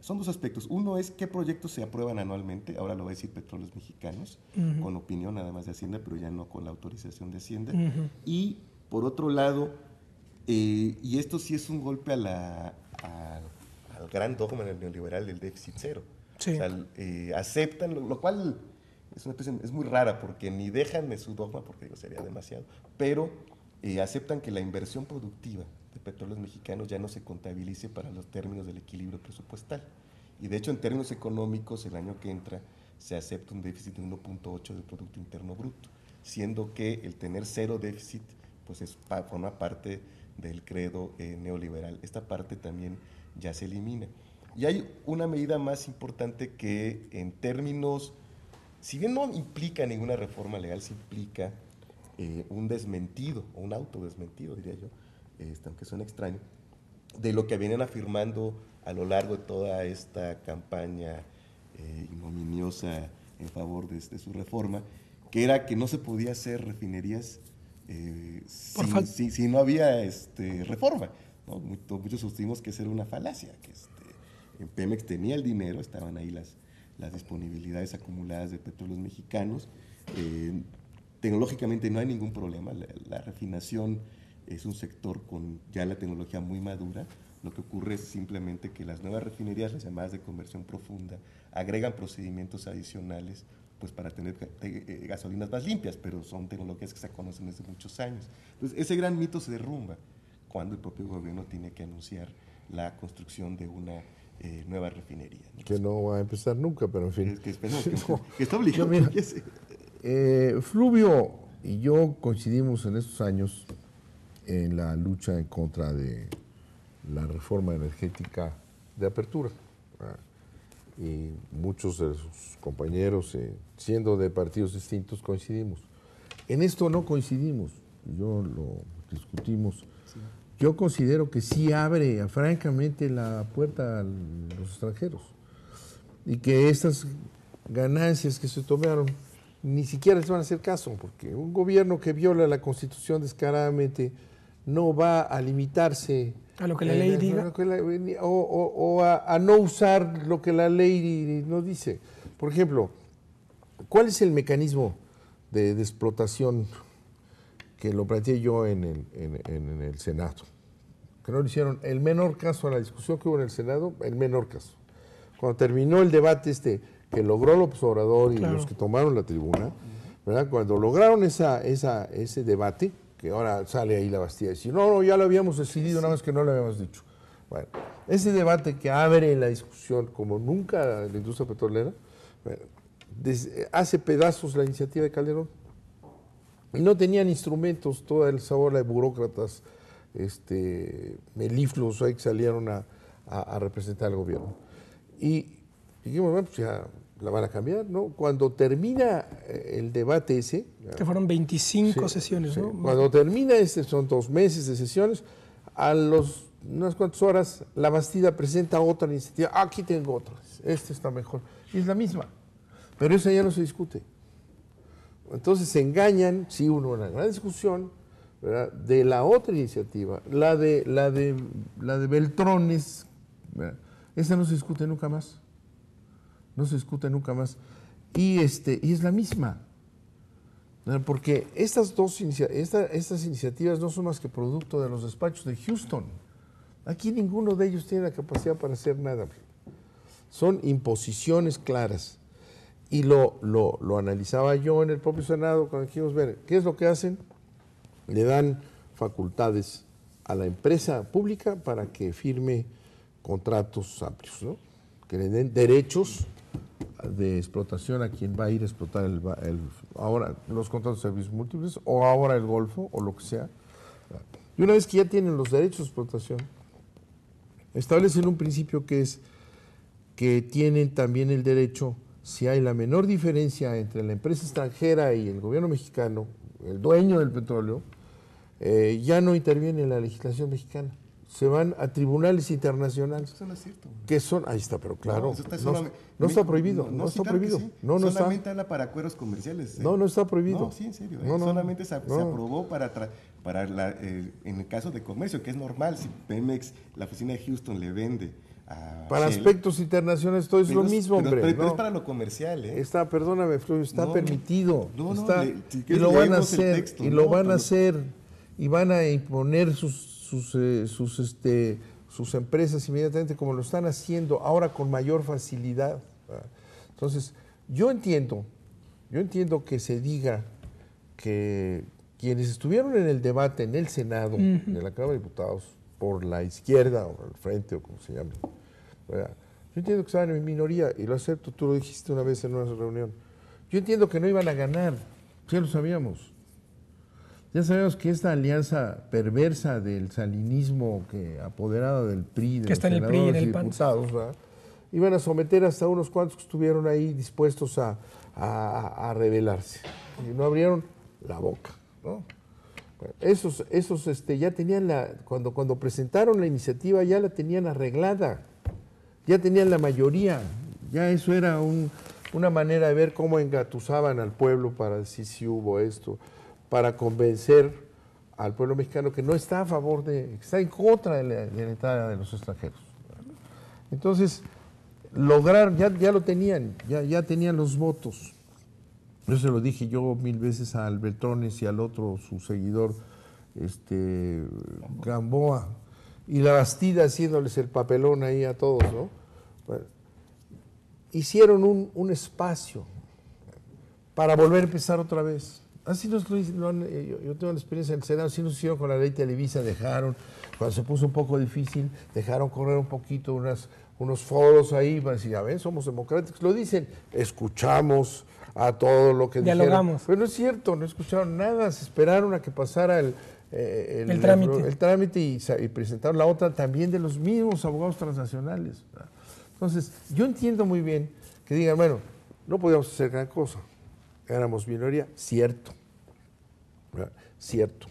son dos aspectos. Uno es qué proyectos se aprueban anualmente, ahora lo va a decir Petróleos Mexicanos, con opinión además de Hacienda, pero ya no con la autorización de Hacienda. Y por otro lado, y esto sí es un golpe al gran dogma neoliberal del déficit cero. Sí. O sea, aceptan, lo cual es muy rara, porque ni dejan su dogma, porque digo, sería demasiado, pero aceptan que la inversión productiva de Petróleos Mexicanos ya no se contabilice para los términos del equilibrio presupuestal. Y de hecho, en términos económicos, el año que entra se acepta un déficit de 1.8 del Producto Interno Bruto, siendo que el tener cero déficit pues forma parte del credo neoliberal. Esta parte también ya se elimina. Y hay una medida más importante que en términos, si bien no implica ninguna reforma legal, sí implica un desmentido, o un autodesmentido, diría yo, aunque suene extraño, de lo que vienen afirmando a lo largo de toda esta campaña ignominiosa en favor de su reforma, que era que no se podía hacer refinerías si no había reforma, ¿no? Muchos sostenimos que esa era una falacia, que Pemex tenía el dinero, estaban ahí las disponibilidades acumuladas de Petróleos Mexicanos. Tecnológicamente no hay ningún problema, la refinación es un sector con ya la tecnología muy madura. Lo que ocurre es simplemente que las nuevas refinerías, las llamadas de conversión profunda, agregan procedimientos adicionales pues para tener gasolinas más limpias, pero son tecnologías que se conocen desde muchos años. Entonces, ese gran mito se derrumba cuando el propio gobierno tiene que anunciar la construcción de una nueva refinería, ¿no? Que no va a empezar nunca, pero en fin. Que esperemos que está obligado. Mira, Fluvio y yo coincidimos en estos años en la lucha en contra de la reforma energética de apertura. Y muchos de sus compañeros, siendo de partidos distintos, coincidimos. En esto no coincidimos, yo lo discutimos. Sí. Yo considero que sí abre francamente la puerta a los extranjeros y que estas ganancias que se tomaron ni siquiera les van a hacer caso, porque un gobierno que viola la Constitución descaradamente no va a limitarse a lo que la ley diga o a no usar lo que la ley no dice. Por ejemplo, ¿cuál es el mecanismo de explotación que lo planteé yo en el Senado? Que no le hicieron el menor caso a la discusión que hubo en el Senado, el menor caso. Cuando terminó el debate que logró López Obrador y los que tomaron la tribuna, ¿verdad? Cuando lograron ese debate, que ahora sale ahí la Bastilla y dice, no, ya lo habíamos decidido, nada más que no lo habíamos dicho. Bueno, ese debate que abre la discusión como nunca la industria petrolera, bueno, hace pedazos la iniciativa de Calderón. Y no tenían instrumentos, toda el sabor de burócratas, melifluos ahí que salieron a representar al gobierno. Y dijimos, bueno, pues ya la van a cambiar, ¿no? Cuando termina el debate ese... Que fueron 25 sesiones, ¿no? Cuando termina son 2 meses de sesiones, a unas cuantas horas, la Bastida presenta otra iniciativa. Aquí tengo otra, esta está mejor. Y es la misma, pero esa ya no se discute. Entonces se engañan, sí, hubo una gran discusión, ¿verdad?, de la otra iniciativa, la de Beltrones, ¿verdad? Esa no se discute nunca más. No se discute nunca más. Y es la misma. Porque estas iniciativas no son más que producto de los despachos de Houston. Aquí ninguno de ellos tiene la capacidad para hacer nada. Son imposiciones claras. Y lo analizaba yo en el propio Senado cuando dijimos, ver, ¿qué es lo que hacen? Le dan facultades a la empresa pública para que firme contratos amplios, ¿no? Que le den derechos de explotación a quien va a ir a explotar ahora los contratos de servicios múltiples o ahora el Golfo o lo que sea. Y una vez que ya tienen los derechos de explotación, establecen un principio que es que tienen también el derecho si hay la menor diferencia entre la empresa extranjera y el gobierno mexicano, el dueño del petróleo, ya no interviene en la legislación mexicana. Se van a tribunales internacionales. Eso no es cierto. Que son, ahí está, pero claro, No, eso está no está prohibido, no sí, está claro que prohibido. sí. No Solamente habla para acuerdos comerciales. No está prohibido. No, sí, en serio. No, no, solamente se no. aprobó en el caso de comercio, que es normal. Si Pemex, la oficina de Houston, le vende a Para Shell, aspectos internacionales todo es lo mismo, hombre. Pero ¿no? es para lo comercial, ¿eh? Está, perdóname, Flavio, está No, permitido. no, no, Está, si y quieres lo van a leemos el hacer, texto, y ¿no? lo van a Pero- hacer, y van a imponer sus empresas inmediatamente, como lo están haciendo ahora con mayor facilidad. ¿Verdad? Entonces, yo entiendo que se diga que quienes estuvieron en el debate en el Senado, de la Cámara de Diputados, por la izquierda o el frente o como se llame, ¿verdad? Yo entiendo que estaban en minoría y lo acepto, tú lo dijiste una vez en una reunión. Yo entiendo que no iban a ganar, ya lo sabíamos. Ya sabemos que esta alianza perversa del salinismo apoderada del PRI, de Que está en el PRI y en el PAN. diputados, ¿verdad? Iban a someter hasta unos cuantos que estuvieron ahí dispuestos a rebelarse. Y no abrieron la boca, ¿no? Bueno, esos ya tenían cuando presentaron la iniciativa ya la tenían arreglada, ya tenían la mayoría, ya eso era una manera de ver cómo engatusaban al pueblo para decir si hubo esto, para convencer al pueblo mexicano que no está a favor que está en contra de la entrada de los extranjeros. Entonces, ya lo tenían, ya tenían los votos. Yo se lo dije yo 1000 veces al Beltrones y al otro, su seguidor, Gamboa, y la Bastida haciéndoles el papelón ahí a todos, ¿no? Bueno, hicieron un espacio para volver a empezar otra vez. Así yo tengo la experiencia en el Senado, así nos hicieron con la ley Televisa, cuando se puso un poco difícil, dejaron correr un poquito unos foros ahí para decir, ya ven, somos democráticos, lo dicen, escuchamos a todo lo que dialogamos. Dijeron. Pero no es cierto, no escucharon nada, se esperaron a que pasara el trámite y presentaron la otra también de los mismos abogados transnacionales. Entonces, yo entiendo muy bien que digan, bueno, no podíamos hacer gran cosa. Éramos minoría, cierto, ¿verdad? Cierto.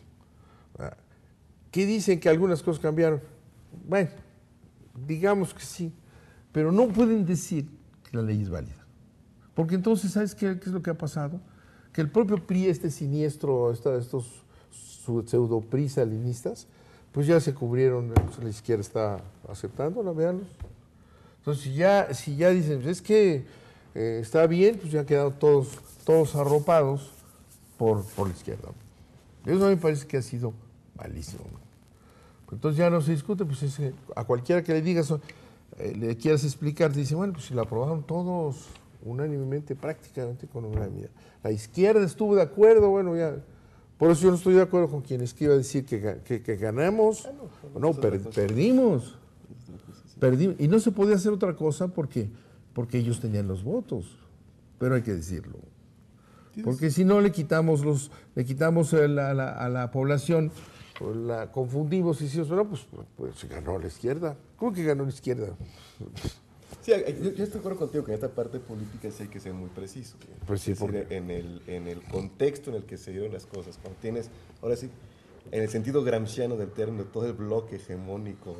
¿Verdad? ¿Qué dicen que algunas cosas cambiaron? Bueno, digamos que sí, pero no pueden decir que la ley es válida. Porque entonces, ¿sabes qué es lo que ha pasado? Que el propio PRI, siniestro, estos pseudo-PRI salinistas, pues ya se cubrieron, la izquierda está aceptándola, véanlos. Entonces, si ya dicen, pues es que está bien, pues ya han quedado todos arropados por la izquierda. Eso a mí me parece que ha sido malísimo. Entonces ya no se discute, pues a cualquiera que le digas, le quieras explicar, te dice, bueno, pues si lo aprobaron todos unánimemente, prácticamente con unanimidad. La izquierda estuvo de acuerdo, bueno, ya. Por eso yo no estoy de acuerdo con quienes que iba a decir que ganamos. Perdimos. Perdimos. Y no se podía hacer otra cosa porque ellos tenían los votos. Pero hay que decirlo. Porque si no le quitamos a la población, pues la confundimos y decimos, bueno, pues ganó la izquierda. ¿Cómo que ganó la izquierda? Sí, yo estoy de acuerdo contigo que en esta parte política sí hay que ser muy preciso. Pues sí, es decir, en el contexto en el que se dieron las cosas, cuando tienes, ahora sí, en el sentido gramsciano del término, todo el bloque hegemónico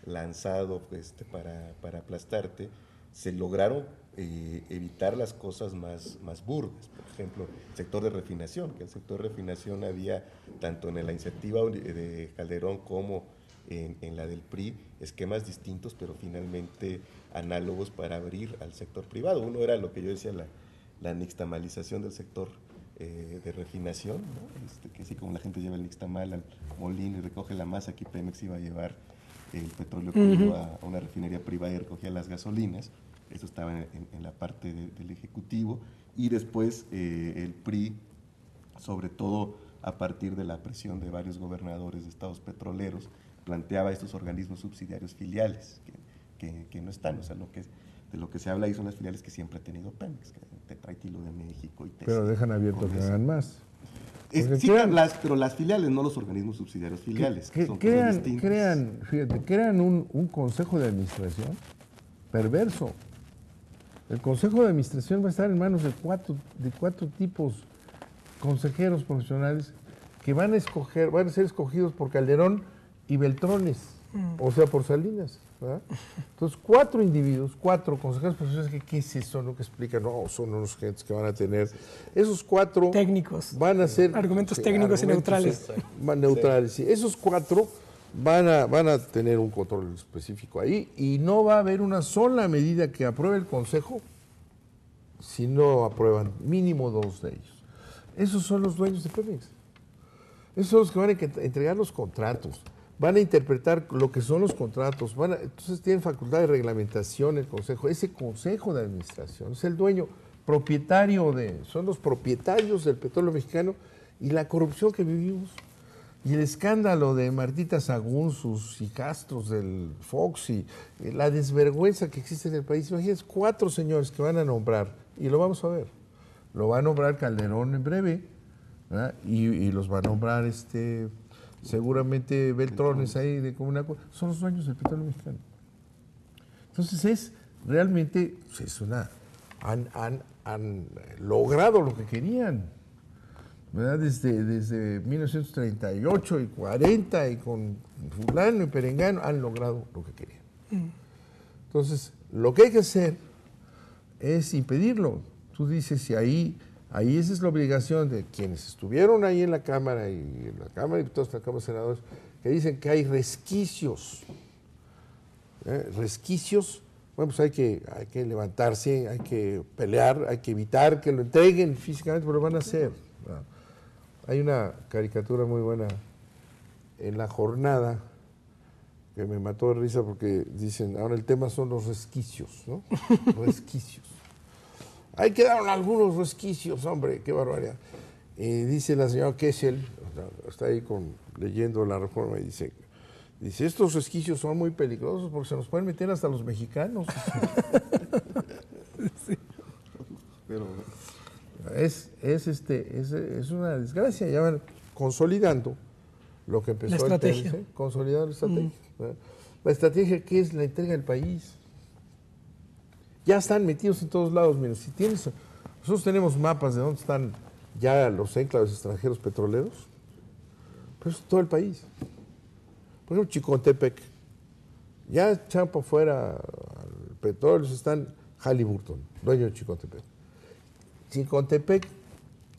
lanzado para aplastarte, se lograron evitar las cosas más burdas. Por ejemplo, el sector de refinación, que el sector de refinación había, tanto en la iniciativa de Calderón como en la del PRI, esquemas distintos, pero finalmente análogos para abrir al sector privado. Uno era lo que yo decía, la nixtamalización del sector de refinación, ¿no? Que así como la gente lleva el nixtamal al molino y recoge la masa, aquí Pemex iba a llevar el petróleo crudo a una refinería privada y recogía las gasolinas. Eso estaba en la parte del Ejecutivo. Y después el PRI, sobre todo a partir de la presión de varios gobernadores de estados petroleros, planteaba estos organismos subsidiarios filiales que no están. O sea, de lo que se habla ahí son las filiales que siempre ha tenido Pemex, que Tetraetilo de México y Pero dejan abierto que hagan más. Sí, pero las filiales, no los organismos subsidiarios filiales. Crean un consejo de administración perverso. El Consejo de Administración va a estar en manos de cuatro tipos consejeros profesionales que van a ser escogidos por Calderón y Beltrones, o sea, por Salinas, ¿verdad? Entonces, 4 individuos, 4 consejeros profesionales, ¿qué es eso? ¿No? Que explican, no, son unos gentes que van a tener, esos 4 técnicos, van a ser argumentos técnicos y neutrales. Neutrales, sí. Esos 4 van a tener un control específico ahí y no va a haber una sola medida que apruebe el Consejo si no aprueban mínimo 2 de ellos. Esos son los dueños de Pemex. Esos son los que van a entregar los contratos, van a interpretar lo que son los contratos, entonces tienen facultad de reglamentación el Consejo. Ese Consejo de Administración es el dueño, son los propietarios del petróleo mexicano y la corrupción que vivimos. Y el escándalo de Martita Sagún, sus hijastros del Fox y la desvergüenza que existe en el país. Imagínense, 4 señores que van a nombrar, y lo vamos a ver, lo va a nombrar Calderón en breve, ¿verdad? Y los va a nombrar seguramente Beltrones ahí de Comuna, son los dueños del petróleo mexicano. Entonces realmente han logrado lo que querían, ¿verdad? Desde 1938 y 40 y con fulano y perengano han logrado lo que querían. Entonces, lo que hay que hacer es impedirlo. Tú dices, si ahí esa es la obligación de quienes estuvieron ahí en la Cámara y en la Cámara de Diputados, en la Cámara de Senadores, que dicen que hay resquicios. Resquicios, bueno, pues hay que levantarse, hay que pelear, hay que evitar que lo entreguen físicamente, pero lo van a hacer, ¿verdad? Hay una caricatura muy buena en La Jornada que me mató de risa porque dicen, ahora el tema son los resquicios, ¿no? Resquicios. Ahí quedaron algunos resquicios, hombre, qué barbaridad. Y dice la señora Kessel, está ahí leyendo la reforma y dice, estos resquicios son muy peligrosos porque se nos pueden meter hasta los mexicanos. Sí. Pero es una desgracia, ya van consolidando lo que empezó la estrategia. Consolidando la estrategia. La estrategia que es la entrega del país. Ya están metidos en todos lados. Miren, nosotros tenemos mapas de dónde están ya los enclaves extranjeros petroleros, pero es todo el país. Por ejemplo, Chicontepec, ya echaron para afuera al petróleo, están Halliburton, dueño de Chicontepec. Chicontepec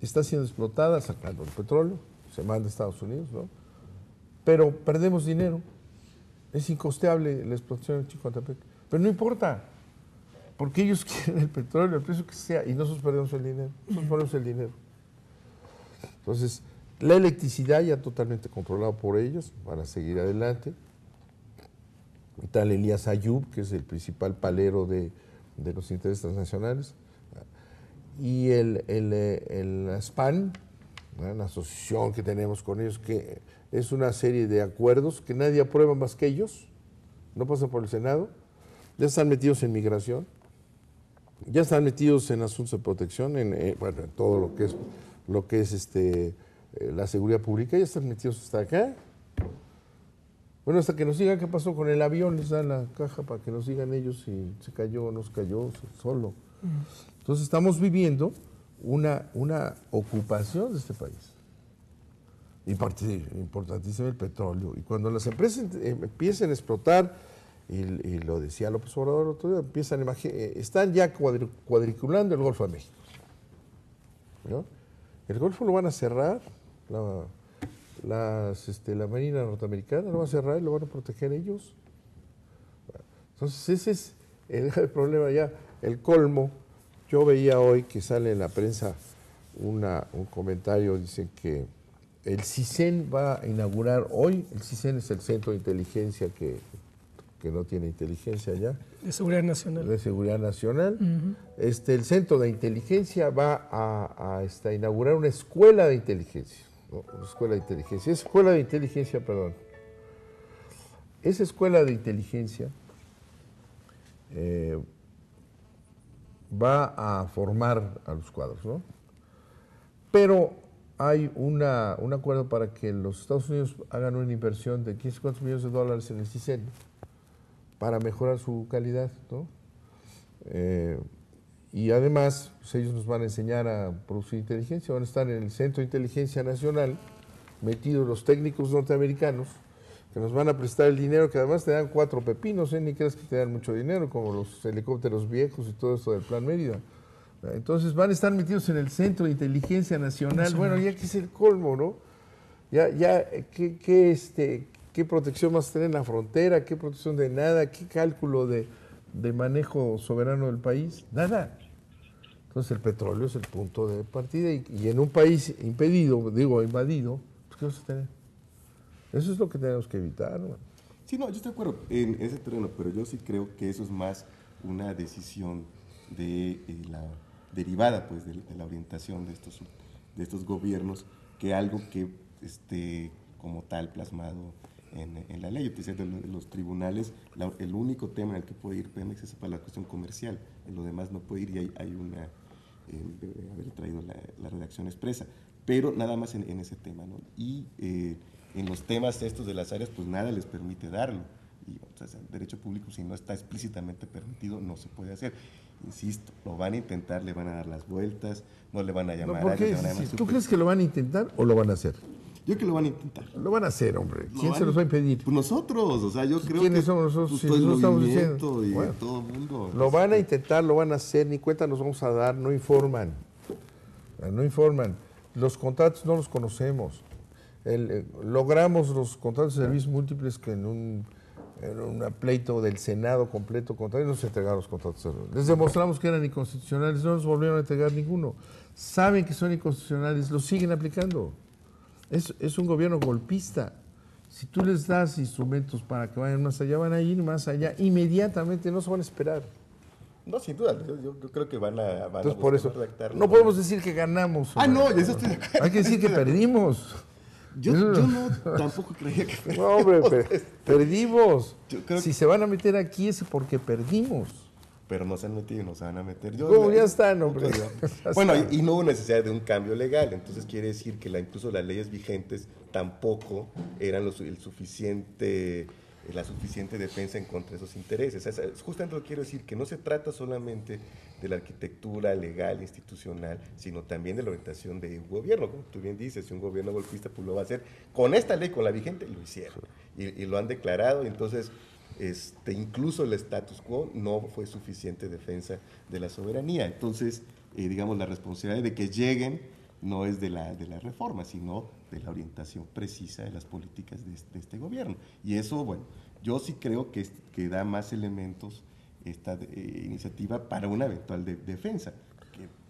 está siendo explotada, sacando el petróleo, se manda a Estados Unidos, ¿no? Pero perdemos dinero, es incosteable la explotación de Chicontepec, pero no importa. Porque ellos quieren el petróleo, el precio que sea, y nosotros perdemos el dinero. Entonces, la electricidad ya totalmente controlada por ellos, van a seguir adelante. Y tal Elías Ayub, que es el principal palero de los intereses transnacionales. Y el SPAN, ¿no? La asociación que tenemos con ellos, que es una serie de acuerdos que nadie aprueba más que ellos, no pasan por el Senado, ya están metidos en migración. Ya están metidos en asuntos de protección, en todo lo que es la seguridad pública, ya están metidos hasta acá. Bueno, hasta que nos digan qué pasó con el avión, les dan la caja para que nos digan ellos si se cayó o no se cayó solo. Entonces estamos viviendo una ocupación de este país. Importantísimo el petróleo. Y cuando las empresas empiecen a explotar, y lo decía López Obrador el otro día, están ya cuadriculando el Golfo de México, ¿no? El Golfo lo van a cerrar, la Marina norteamericana lo va a cerrar y lo van a proteger ellos. Entonces ese es el problema ya, el colmo. Yo veía hoy que sale en la prensa un comentario, dicen que el CISEN va a inaugurar hoy, el CISEN es el centro de inteligencia que no tiene inteligencia ya. De Seguridad Nacional. De Seguridad Nacional. El Centro de Inteligencia va a inaugurar una escuela de inteligencia. ¿No? Una escuela de inteligencia. Esa escuela de inteligencia va a formar a los cuadros, ¿no? Pero hay un acuerdo para que los Estados Unidos hagan una inversión de 15 millones de dólares en el CISEN para mejorar su calidad, ¿no? y además pues, ellos nos van a enseñar a producir inteligencia, van a estar en el Centro de Inteligencia Nacional, metidos los técnicos norteamericanos, que nos van a prestar el dinero, que además te dan 4 pepinos, ni crees que te dan mucho dinero, como los helicópteros viejos y todo esto del Plan Mérida. Entonces van a estar metidos en el Centro de Inteligencia Nacional. Bueno, ya que es el colmo, ¿no? ¿Qué protección vas a tener en la frontera? ¿Qué protección de nada? ¿Qué cálculo de manejo soberano del país? Nada. Entonces el petróleo es el punto de partida y en un país impedido, invadido, pues ¿qué vas a tener? Eso es lo que tenemos que evitar, ¿no? Sí, no, yo estoy de acuerdo en ese terreno, pero yo sí creo que eso es más una decisión de la derivada pues de la orientación de estos gobiernos que algo que esté como tal plasmado en la ley. Yo te decía de los tribunales, el único tema en el que puede ir Pemex es para la cuestión comercial, en lo demás no puede ir y hay una, debe haber traído la redacción expresa, pero nada más en ese tema, ¿no? Y en los temas estos de las áreas, pues nada les permite darlo. Y, o sea, el derecho público, si no está explícitamente permitido, no se puede hacer. Insisto, lo van a intentar, le van a dar las vueltas, no le van a llamar ¿Por qué? ¿Tú crees que lo van a intentar o lo van a hacer? Yo creo que lo van a intentar. Lo van a hacer, hombre. ¿Quién se los va a impedir? Pues nosotros, o sea, yo creo ¿Quiénes que somos nosotros? todo Si el nosotros estamos movimiento diciendo, y bueno, todo el mundo. lo van a intentar, lo van a hacer, ni cuenta nos vamos a dar, no informan. No informan. Los contratos no los conocemos. Logramos los contratos de servicios múltiples que en un pleito del Senado completo contra ellos nos entregaron los contratos. Les demostramos que eran inconstitucionales, no nos volvieron a entregar ninguno. Saben que son inconstitucionales, los siguen aplicando. Es un gobierno golpista. Si tú les das instrumentos para que vayan más allá, van a ir más allá inmediatamente, no se van a esperar. No, sin duda, yo creo que van a Entonces, por eso, redactarlo. no podemos decir que ganamos. No, eso estoy de acuerdo. Hay que decir que perdimos. Yo no tampoco creía que perdimos. No, hombre, perdimos. Si que se van a meter aquí es porque perdimos. Pero no se han metido y no se van a meter. Ya están, hombre. Bueno, y no hubo necesidad de un cambio legal, entonces quiere decir que incluso las leyes vigentes tampoco eran la suficiente defensa en contra de esos intereses. Es justamente lo que quiero decir, que no se trata solamente de la arquitectura legal, institucional, sino también de la orientación de un gobierno. Como tú bien dices, si un gobierno golpista pues lo va a hacer con esta ley, con la vigente, lo hicieron. Y lo han declarado, entonces incluso el status quo no fue suficiente defensa de la soberanía. Entonces, digamos, la responsabilidad de que lleguen no es de la reforma, sino de la orientación precisa de las políticas de este gobierno. Y eso, bueno, yo sí creo que da más elementos esta iniciativa para una eventual defensa,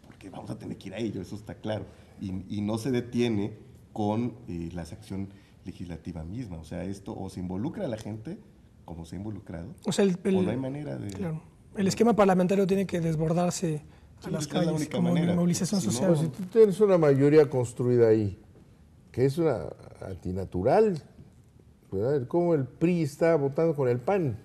porque vamos a tener que ir a ello, eso está claro. Y no se detiene con la acción legislativa misma. O sea, esto o se involucra a la gente, como se ha involucrado, o no hay manera de... Claro, el esquema parlamentario tiene que desbordarse a las calles, como una movilización social. Si tú tienes una mayoría construida ahí, que es una antinatural, ¿verdad? Como el PRI está votando con el PAN.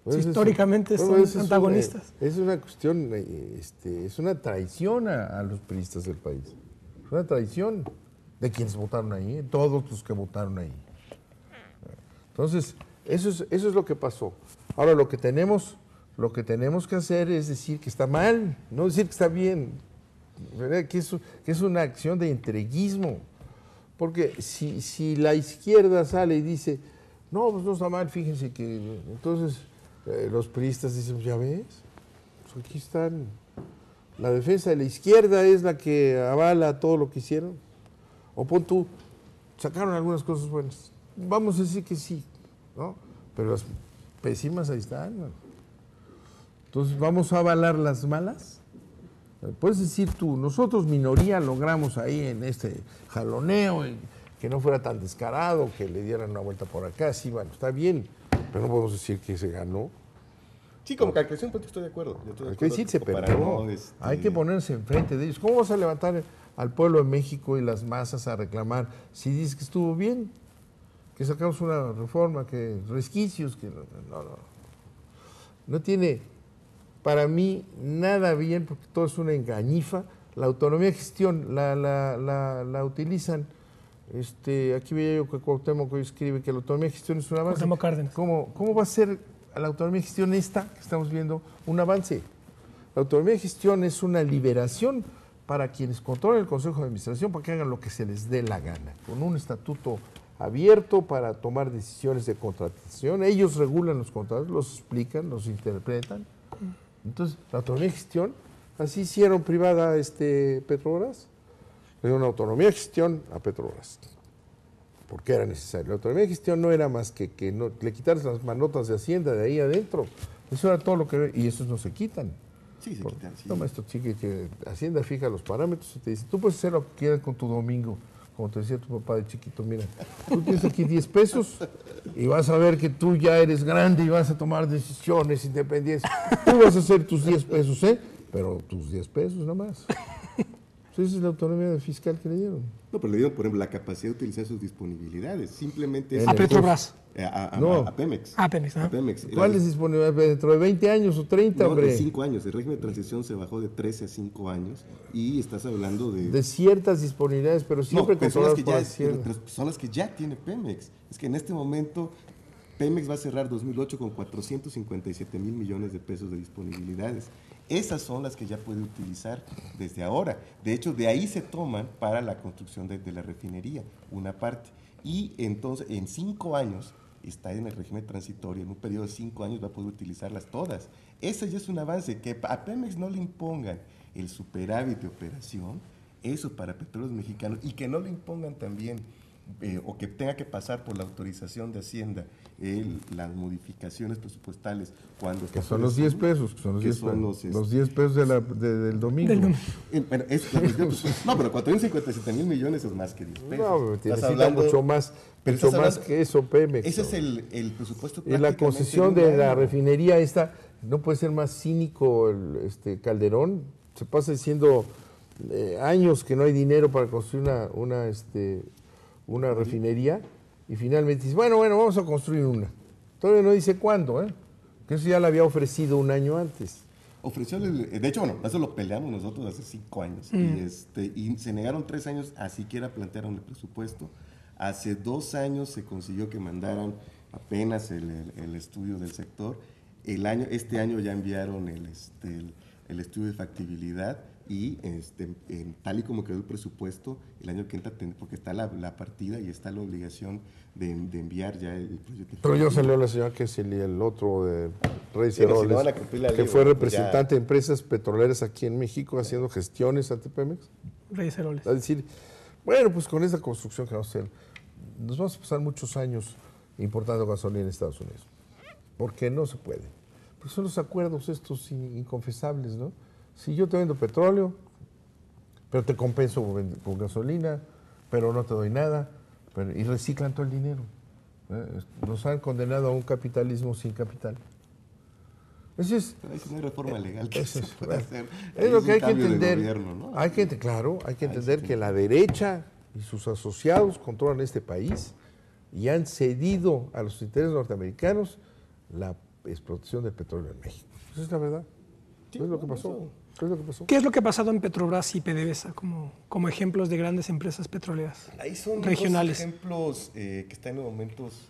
Pues históricamente son antagonistas. Es una cuestión, es una traición a los priistas del país. Es una traición de quienes votaron ahí, todos los que votaron ahí. Entonces, eso es lo que pasó. Ahora, lo que tenemos que hacer es decir que está mal, no decir que está bien, ¿verdad? Que es una acción de entreguismo. Porque si la izquierda sale y dice, no, pues no está mal, fíjense que... Entonces, los priistas dicen, ya ves, pues aquí están. La defensa de la izquierda es la que avala todo lo que hicieron. O pon tú, sacaron algunas cosas buenas. Vamos a decir que sí, ¿no? Pero las pésimas ahí están, ¿no? Entonces, ¿vamos a avalar las malas? Puedes decir tú, nosotros minoría logramos ahí en este jaloneo, que no fuera tan descarado, que le dieran una vuelta por acá, sí, bueno, está bien, pero no podemos decir que se ganó. Sí, como calculación, pues estoy de acuerdo. Hay que decir, se perdió. Hay que ponerse enfrente de ellos. ¿Cómo vas a levantar al pueblo de México y las masas a reclamar si dices que estuvo bien, que sacamos una reforma, que resquicios, que no tiene para mí nada bien, porque todo es una engañifa. La autonomía de gestión la utilizan. Aquí veía yo que Cuauhtémoc hoy escribe que la autonomía de gestión es un avance. Cuauhtémoc Cárdenas. ¿Cómo va a ser la autonomía de gestión esta que estamos viendo un avance? La autonomía de gestión es una liberación para quienes controlan el Consejo de Administración para que hagan lo que se les dé la gana, con un estatuto abierto para tomar decisiones de contratación. Ellos regulan los contratos, los explican, los interpretan. Entonces, la autonomía de gestión, así hicieron privada Petrobras. Le dieron autonomía de gestión a Petrobras, porque era necesario. La autonomía de gestión no era más que no, le quitaras las manotas de Hacienda de ahí adentro. Eso era todo lo que... Y esos no se quitan. Sí, se quitan. Sí. No, maestro, que Hacienda fija los parámetros y te dice, tú puedes hacer lo que quieras con tu domingo. Como te decía tu papá de chiquito, mira, tú tienes aquí 10 pesos y vas a ver que tú ya eres grande y vas a tomar decisiones independientes. Tú vas a hacer tus 10 pesos, pero tus 10 pesos nada más. Esa es la autonomía fiscal que le dieron. No, pero le dieron, por ejemplo, la capacidad de utilizar sus disponibilidades. Simplemente... ¿A Petrobras? A Pemex. A Pemex, ¿no? A Pemex. ¿Cuál es disponibilidad? ¿Dentro de 20 años o 30, hombre? De 5 años. El régimen de transición se bajó de 13 a 5 años y estás hablando de ciertas disponibilidades, pero siempre controladas por Hacienda. Son las que ya tiene Pemex. Es que en este momento Pemex va a cerrar 2008 con 457 mil millones de pesos de disponibilidades. Esas son las que ya puede utilizar desde ahora. De hecho, de ahí se toman para la construcción de la refinería, una parte. Y entonces, en 5 años, está en el régimen transitorio, en un periodo de 5 años va a poder utilizarlas todas. Ese ya es un avance, que a Pemex no le impongan el superávit de operación, eso para Petróleos Mexicanos, y que no le impongan también, o que tenga que pasar por la autorización de Hacienda, las modificaciones presupuestales cuando... Que son los 10 pesos, que son los 10 pesos del domingo. Bueno, no, pero 457 mil millones es más que 10 pesos. No, necesita mucho más que eso, Pemex. Ese es el presupuesto. Y la concesión de la refinería esta, no puede ser más cínico Calderón. Se pasa diciendo años que no hay dinero para construir una refinería y finalmente dice, bueno, vamos a construir una. Todavía no dice cuándo, que eso ya la había ofrecido un año antes. De hecho, bueno, eso lo peleamos nosotros hace 5 años y se negaron 3 años a siquiera plantearon el presupuesto. Hace 2 años se consiguió que mandaran apenas el estudio del sector. Este año ya enviaron el estudio de factibilidad y tal y como quedó el presupuesto, el año que entra, porque está la partida y está la obligación de enviar ya el proyecto. Pero yo salió la señora que es el otro de Reyes Heroles, que fue representante de empresas petroleras aquí en México haciendo gestiones ante Pemex. Reyes Heroles. Es decir, bueno, pues con esa construcción que vamos a hacer, nos vamos a pasar muchos años importando gasolina en Estados Unidos. ¿Por qué no se puede? Porque son los acuerdos estos inconfesables, ¿no? Si yo te vendo petróleo, pero te compenso con gasolina, pero no te doy nada, y reciclan todo el dinero. Nos han condenado a un capitalismo sin capital. Eso es, no hay reforma legal que se pueda hacer. Es lo que hay que entender. Gobierno, ¿no? Hay que entender que la derecha y sus asociados controlan este país y han cedido a los intereses norteamericanos la explotación del petróleo en México. Esa es la verdad. Eso es lo que pasó. ¿Qué es lo que ha pasado en Petrobras y PDVSA como ejemplos de grandes empresas petroleras ahí son regionales? Dos ejemplos que están en momentos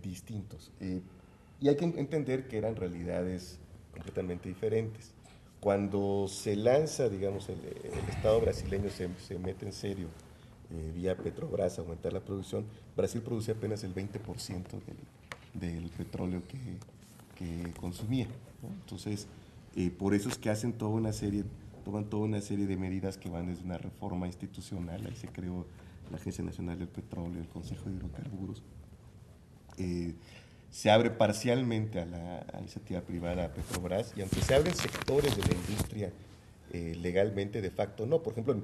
distintos. Y hay que entender que eran realidades completamente diferentes. Cuando se lanza, digamos, el Estado brasileño se mete en serio vía Petrobras a aumentar la producción, Brasil producía apenas el 20% del petróleo que consumía, ¿no? Entonces, por eso es que toman toda una serie de medidas que van desde una reforma institucional. Ahí se creó la Agencia Nacional del Petróleo, el Consejo de Hidrocarburos. Se abre parcialmente a la iniciativa privada a Petrobras, y aunque se abren sectores de la industria legalmente, de facto no. Por ejemplo,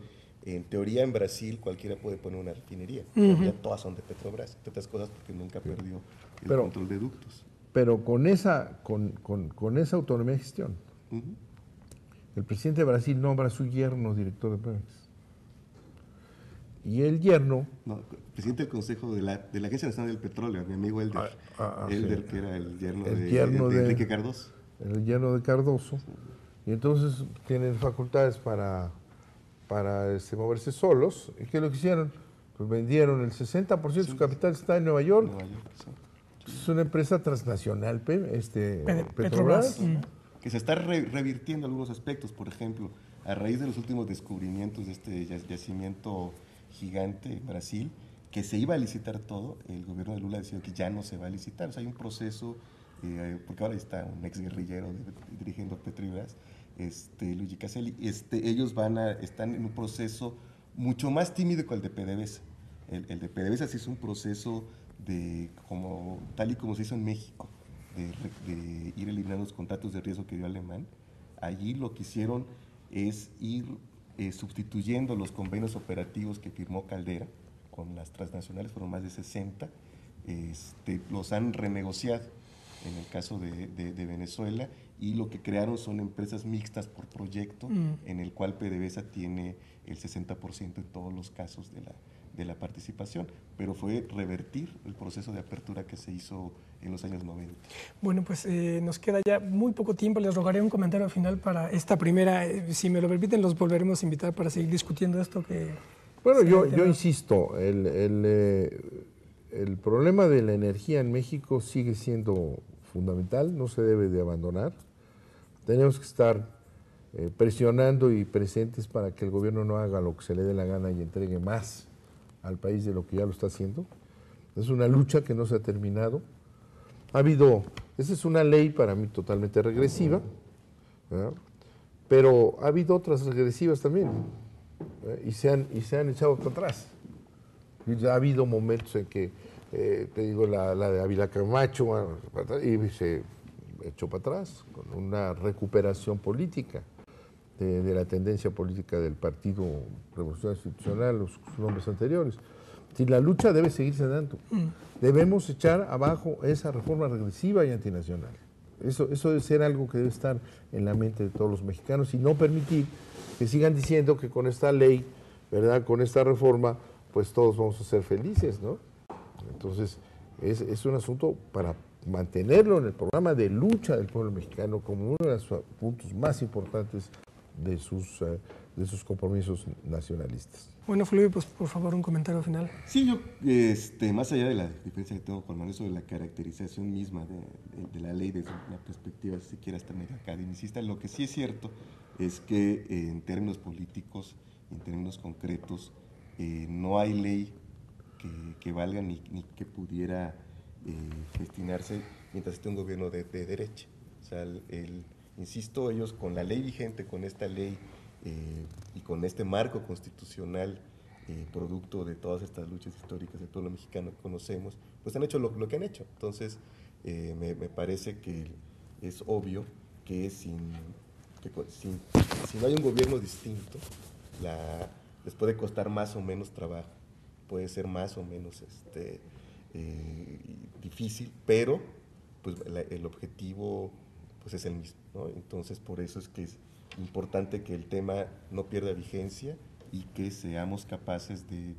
en teoría en Brasil cualquiera puede poner una refinería, ya todas son de Petrobras, entre otras cosas porque nunca perdió el control de ductos. Pero con esa autonomía de gestión, el presidente de Brasil nombra a su yerno director de Pemex. Y el yerno... No, presidente del Consejo de la Agencia Nacional del Petróleo, mi amigo Elder. Elder, sí. Que era el yerno de Enrique Cardoso. El yerno de Cardoso. Sí. Y entonces tienen facultades para moverse solos. ¿Y qué es lo que hicieron? Pues vendieron el 60% de su capital, está en Nueva York. Sí. Es una empresa transnacional, Petrobras. que se está revirtiendo algunos aspectos. Por ejemplo, a raíz de los últimos descubrimientos de este yacimiento gigante en Brasil, que se iba a licitar todo, el gobierno de Lula decidió que ya no se va a licitar. O sea, hay un proceso, porque ahora está un exguerrillero dirigiendo Petrobras, Luigi Caselli, ellos están en un proceso mucho más tímido que el de PDVSA. El de PDVSA sí es un proceso tal y como se hizo en México, de ir eliminando los contratos de riesgo que dio Alemán. Allí lo que hicieron es ir sustituyendo los convenios operativos que firmó Caldera con las transnacionales, fueron más de 60, los han renegociado en el caso de Venezuela, y lo que crearon son empresas mixtas por proyecto, en el cual PDVSA tiene el 60% en todos los casos de la participación, pero fue revertir el proceso de apertura que se hizo en los años 90. Bueno, pues nos queda ya muy poco tiempo. Les rogaré un comentario final para esta primera. Si me lo permiten, los volveremos a invitar para seguir discutiendo esto que... Bueno, yo insisto, el problema de la energía en México sigue siendo fundamental, no se debe de abandonar. Tenemos que estar presionando y presentes para que el gobierno no haga lo que se le dé la gana y entregue más al país de lo que ya lo está haciendo. Es una lucha que no se ha terminado. Esa es una ley para mí totalmente regresiva, ¿verdad? Pero ha habido otras regresivas también, y se han echado para atrás. Ha habido momentos en que, te digo, la de Ávila Camacho, y se echó para atrás, con una recuperación política de la tendencia política del Partido Revolucionario Institucional, los nombres anteriores. Si la lucha debe seguirse dando, debemos echar abajo esa reforma regresiva y antinacional. Eso debe ser algo que debe estar en la mente de todos los mexicanos y no permitir que sigan diciendo que con esta ley, ¿verdad?, con esta reforma, pues todos vamos a ser felices, ¿no? Entonces, es un asunto para mantenerlo en el programa de lucha del pueblo mexicano como uno de los puntos más importantes de sus compromisos nacionalistas. Bueno, Flavio, pues por favor un comentario final. Sí, yo, más allá de la diferencia que tengo con Manuel sobre la caracterización misma de la ley desde una perspectiva, si se quiere, hasta medio academicista, lo que sí es cierto es que en términos políticos, en términos concretos, no hay ley que valga ni que pudiera gestionarse mientras esté un gobierno de derecha. O sea, insisto, ellos con la ley vigente, con esta ley y con este marco constitucional, producto de todas estas luchas históricas del pueblo mexicano que conocemos, pues han hecho lo que han hecho. Entonces, me parece que es obvio que si no hay un gobierno distinto, les puede costar más o menos trabajo, puede ser más o menos difícil, pero pues el objetivo pues es el mismo, ¿no? Entonces, por eso es que es importante que el tema no pierda vigencia y que seamos capaces de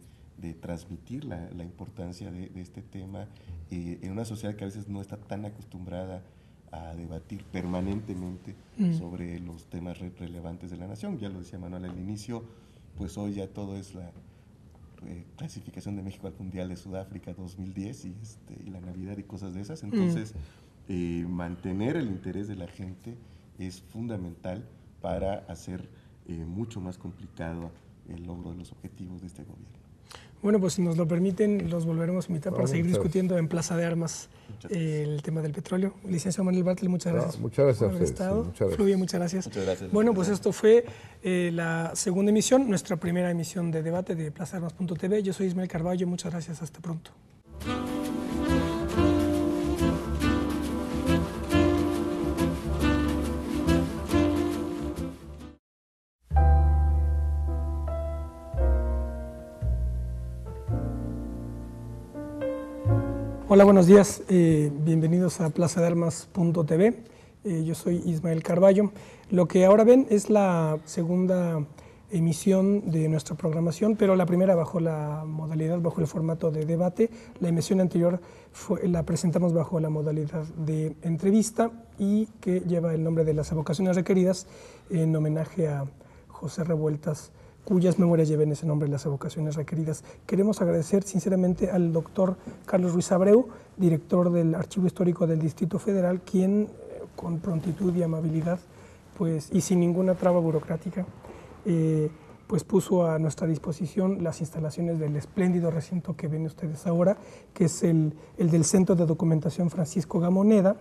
transmitir la importancia de este tema en una sociedad que a veces no está tan acostumbrada a debatir permanentemente sobre los temas relevantes de la nación. Ya lo decía Manuel al inicio, pues hoy ya todo es la clasificación de México al Mundial de Sudáfrica 2010 y la Navidad y cosas de esas. Entonces, mantener el interés de la gente es fundamental para hacer mucho más complicado el logro de los objetivos de este gobierno. Bueno, pues si nos lo permiten, los volveremos a invitar para seguir discutiendo en Plaza de Armas el tema del petróleo. Licenciado Manuel Bartlett, muchas gracias. Muchas gracias por haber estado. muchas gracias. Flavio, muchas gracias. Muchas gracias. Bueno, pues esto fue la segunda emisión, nuestra primera emisión de debate de plazadearmas.tv. Yo soy Ismael Carballo, muchas gracias, hasta pronto. Hola, buenos días. Bienvenidos a plazadearmas.tv. Yo soy Ismael Carballo. Lo que ahora ven es la segunda emisión de nuestra programación, pero la primera bajo la modalidad, bajo el formato de debate. La emisión anterior la presentamos bajo la modalidad de entrevista y que lleva el nombre de Las evocaciones requeridas en homenaje a José Revueltas, cuyas memorias lleven ese nombre, Las evocaciones requeridas. Queremos agradecer sinceramente al doctor Carlos Ruiz Abreu, director del Archivo Histórico del Distrito Federal, quien con prontitud y amabilidad, pues, y sin ninguna traba burocrática, pues puso a nuestra disposición las instalaciones del espléndido recinto que ven ustedes ahora, que es el del Centro de Documentación Francisco Gamoneda,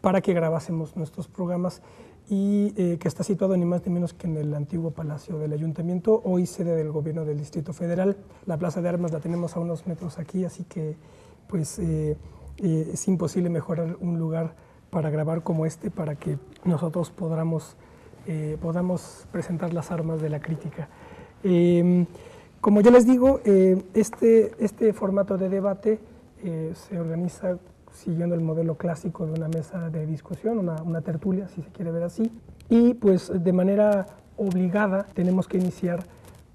para que grabásemos nuestros programas, y que está situado ni más ni menos que en el antiguo Palacio del Ayuntamiento, hoy sede del Gobierno del Distrito Federal. La Plaza de Armas la tenemos a unos metros aquí, así que pues es imposible mejorar un lugar para grabar como este, para que nosotros podamos presentar las armas de la crítica. Como yo les digo, este formato de debate se organiza siguiendo el modelo clásico de una mesa de discusión, una tertulia, si se quiere ver así, y pues de manera obligada tenemos que iniciar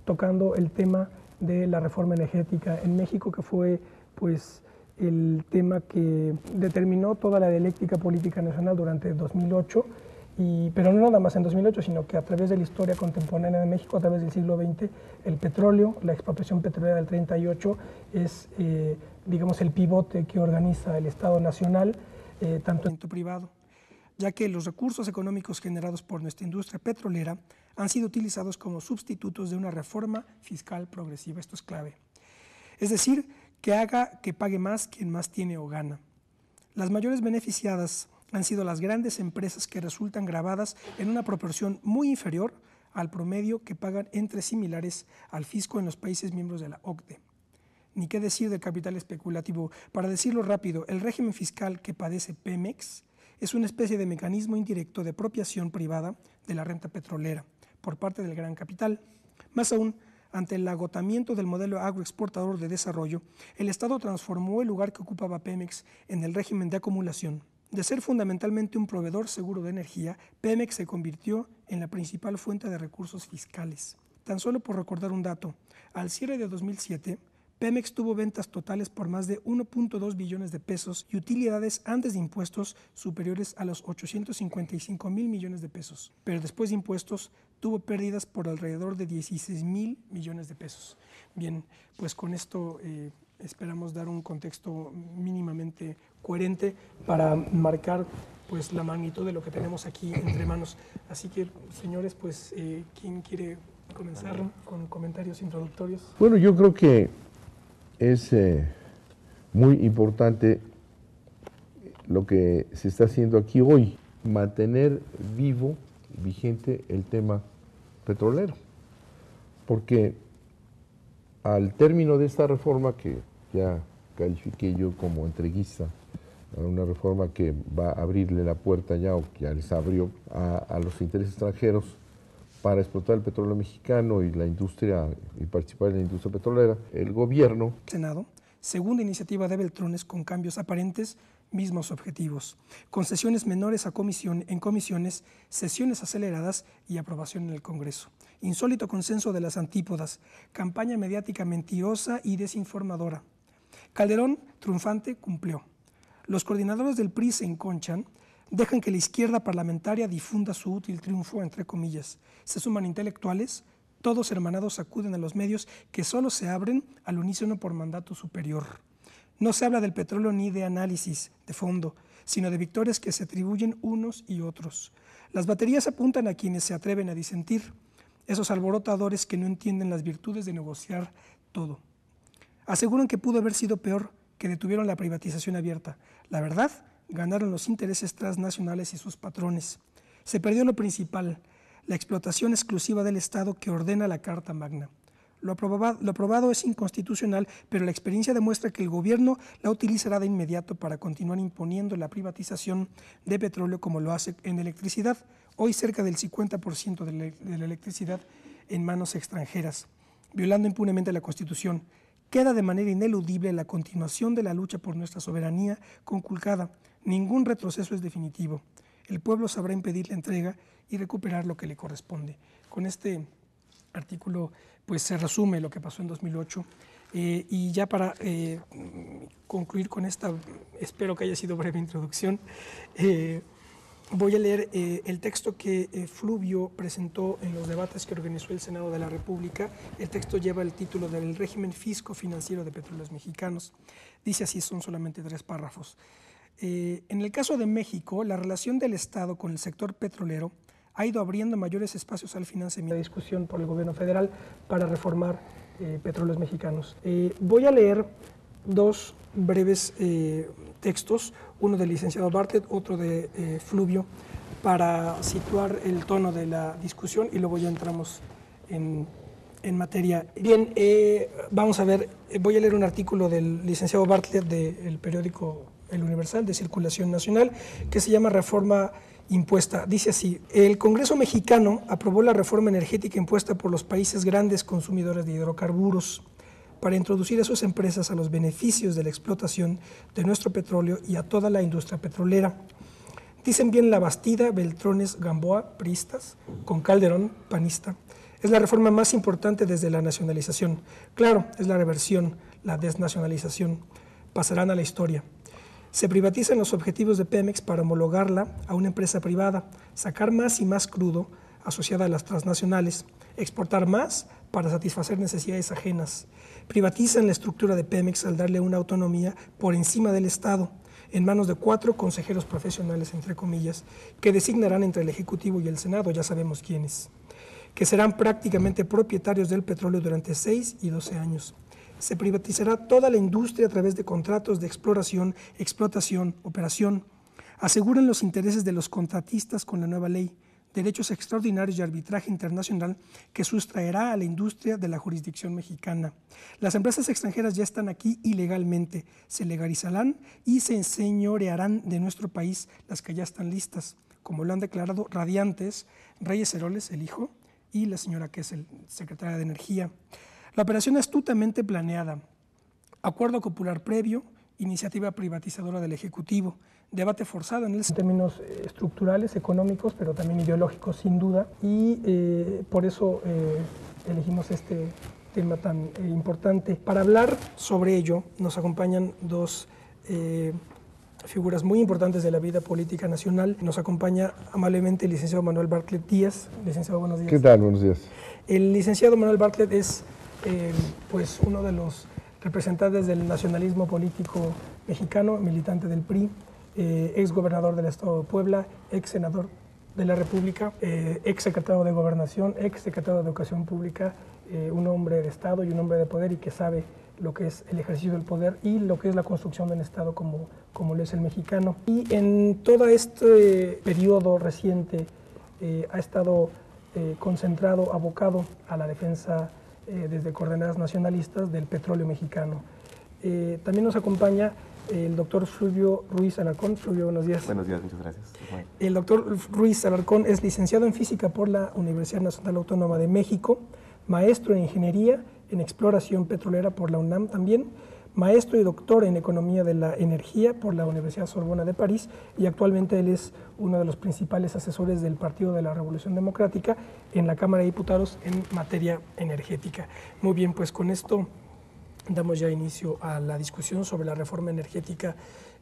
tocando el tema de la reforma energética en México, que fue pues el tema que determinó toda la dialéctica política nacional durante 2008, pero no nada más en 2008, sino que a través de la historia contemporánea de México, a través del siglo XX, el petróleo, la expropiación petrolera del 38 es, digamos, el pivote que organiza el Estado Nacional, tanto en privado, ya que los recursos económicos generados por nuestra industria petrolera han sido utilizados como sustitutos de una reforma fiscal progresiva. Esto es clave. Es decir, que haga que pague más quien más tiene o gana. Las mayores beneficiadas han sido las grandes empresas, que resultan gravadas en una proporción muy inferior al promedio que pagan entes similares al fisco en los países miembros de la OCDE. Ni qué decir del capital especulativo. Para decirlo rápido, el régimen fiscal que padece Pemex es una especie de mecanismo indirecto de apropiación privada de la renta petrolera por parte del gran capital. Más aún, ante el agotamiento del modelo agroexportador de desarrollo, el Estado transformó el lugar que ocupaba Pemex en el régimen de acumulación. De ser fundamentalmente un proveedor seguro de energía, Pemex se convirtió en la principal fuente de recursos fiscales. Tan solo por recordar un dato, al cierre de 2007, Pemex tuvo ventas totales por más de 1.2 billones de pesos y utilidades antes de impuestos superiores a los 855,000 millones de pesos. Pero después de impuestos tuvo pérdidas por alrededor de 16,000 millones de pesos. Bien, pues con esto esperamos dar un contexto mínimamente coherente para marcar pues la magnitud de lo que tenemos aquí entre manos. Así que, señores, pues, ¿quién quiere comenzar con comentarios introductorios? Bueno, yo creo que es muy importante lo que se está haciendo aquí hoy, mantener vivo, vigente el tema petrolero, porque al término de esta reforma, que ya califiqué yo como entreguista, una reforma que va a abrirle la puerta ya, o que ya les abrió a los intereses extranjeros para explotar el petróleo mexicano y la industria, y participar en la industria petrolera, el gobierno. Senado, segunda iniciativa de Beltrones con cambios aparentes, mismos objetivos, concesiones menores en comisiones, sesiones aceleradas y aprobación en el Congreso. Insólito consenso de las antípodas, campaña mediática mentirosa y desinformadora. Calderón, triunfante, cumplió. Los coordinadores del PRI se enconchan, dejan que la izquierda parlamentaria difunda su útil triunfo, entre comillas. Se suman intelectuales, todos hermanados acuden a los medios que solo se abren al unísono por mandato superior. No se habla del petróleo ni de análisis de fondo, sino de victorias que se atribuyen unos y otros. Las baterías apuntan a quienes se atreven a disentir, esos alborotadores que no entienden las virtudes de negociar todo. Aseguran que pudo haber sido peor, que detuvieron la privatización abierta. La verdad, ganaron los intereses transnacionales y sus patrones. Se perdió lo principal, la explotación exclusiva del Estado que ordena la Carta Magna. Lo aprobado es inconstitucional, pero la experiencia demuestra que el gobierno la utilizará de inmediato para continuar imponiendo la privatización de petróleo, como lo hace en electricidad. Hoy cerca del 50% de la electricidad en manos extranjeras, violando impunemente la Constitución. Queda de manera ineludible la continuación de la lucha por nuestra soberanía conculcada. Ningún retroceso es definitivo. El pueblo sabrá impedir la entrega y recuperar lo que le corresponde. Con este artículo pues se resume lo que pasó en 2008 y ya para concluir con esta, espero que haya sido breve introducción, voy a leer el texto que Fluvio presentó en los debates que organizó el Senado de la República. El texto lleva el título del régimen fisco-financiero de petróleos mexicanos. Dice así, son solamente 3 párrafos. En el caso de México, la relación del Estado con el sector petrolero ha ido abriendo mayores espacios al financiamiento. La discusión por el gobierno federal para reformar petróleos mexicanos. Voy a leer dos breves textos, uno del licenciado Bartlett, otro de Fluvio, para situar el tono de la discusión y luego ya entramos en materia. Bien, vamos a ver, voy a leer un artículo del licenciado Bartlett del periódico El Universal de circulación nacional que se llama Reforma Impuesta. Dice así: el Congreso mexicano aprobó la reforma energética impuesta por los países grandes consumidores de hidrocarburos para introducir a sus empresas a los beneficios de la explotación de nuestro petróleo y a toda la industria petrolera. Dicen bien la Bastida, Beltrones, Gamboa, priistas, con Calderón, panista. Es la reforma más importante desde la nacionalización. Claro, es la reversión, la desnacionalización. Pasarán a la historia. Se privatizan los objetivos de Pemex para homologarla a una empresa privada, sacar más y más crudo asociada a las transnacionales, exportar más para satisfacer necesidades ajenas. Privatizan la estructura de Pemex al darle una autonomía por encima del Estado, en manos de 4 consejeros profesionales, entre comillas, que designarán entre el Ejecutivo y el Senado, ya sabemos quiénes, que serán prácticamente propietarios del petróleo durante 6 y 12 años. Se privatizará toda la industria a través de contratos de exploración, explotación, operación. Aseguran los intereses de los contratistas con la nueva ley, derechos extraordinarios y arbitraje internacional que sustraerá a la industria de la jurisdicción mexicana. Las empresas extranjeras ya están aquí ilegalmente, se legalizarán y se enseñorearán de nuestro país las que ya están listas, como lo han declarado Radiantes, Reyes Heroles, el hijo, y la señora que es el secretaria de Energía. La operación astutamente planeada, acuerdo popular previo, iniciativa privatizadora del Ejecutivo, debate forzado en términos estructurales, económicos, pero también ideológicos sin duda, y por eso elegimos este tema tan importante. Para hablar sobre ello nos acompañan dos figuras muy importantes de la vida política nacional. Nos acompaña amablemente el licenciado Manuel Bartlett Díaz. Licenciado, buenos días. ¿Qué tal? Buenos días. El licenciado Manuel Bartlett es pues uno de los representantes del nacionalismo político mexicano, militante del PRI, ex gobernador del estado de Puebla, ex senador de la República, ex secretario de Gobernación, ex secretario de Educación Pública, un hombre de Estado y un hombre de poder y que sabe lo que es el ejercicio del poder y lo que es la construcción del Estado como lo es el mexicano. Y en todo este periodo reciente ha estado concentrado, abocado a la defensa desde coordenadas nacionalistas del petróleo mexicano. También nos acompaña el doctor Fluvio Ruiz Alarcón. Fluvio, buenos días. Buenos días, muchas gracias. Bueno. El doctor Ruiz Alarcón es licenciado en Física por la Universidad Nacional Autónoma de México, maestro en Ingeniería en Exploración Petrolera por la UNAM también, maestro y doctor en Economía de la Energía por la Universidad Sorbona de París y actualmente él es uno de los principales asesores del Partido de la Revolución Democrática en la Cámara de Diputados en materia energética. Muy bien, pues con esto damos ya inicio a la discusión sobre la reforma energética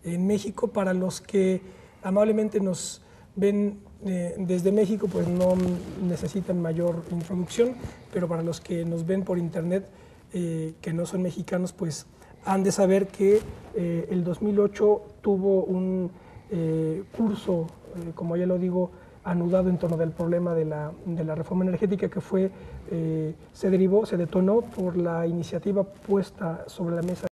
en México. Para los que amablemente nos ven desde México, pues no necesitan mayor introducción, pero para los que nos ven por internet, que no son mexicanos, pues han de saber que el 2008 tuvo un curso, como ya lo digo, anudado en torno del problema de la reforma energética que fue, se detonó por la iniciativa puesta sobre la mesa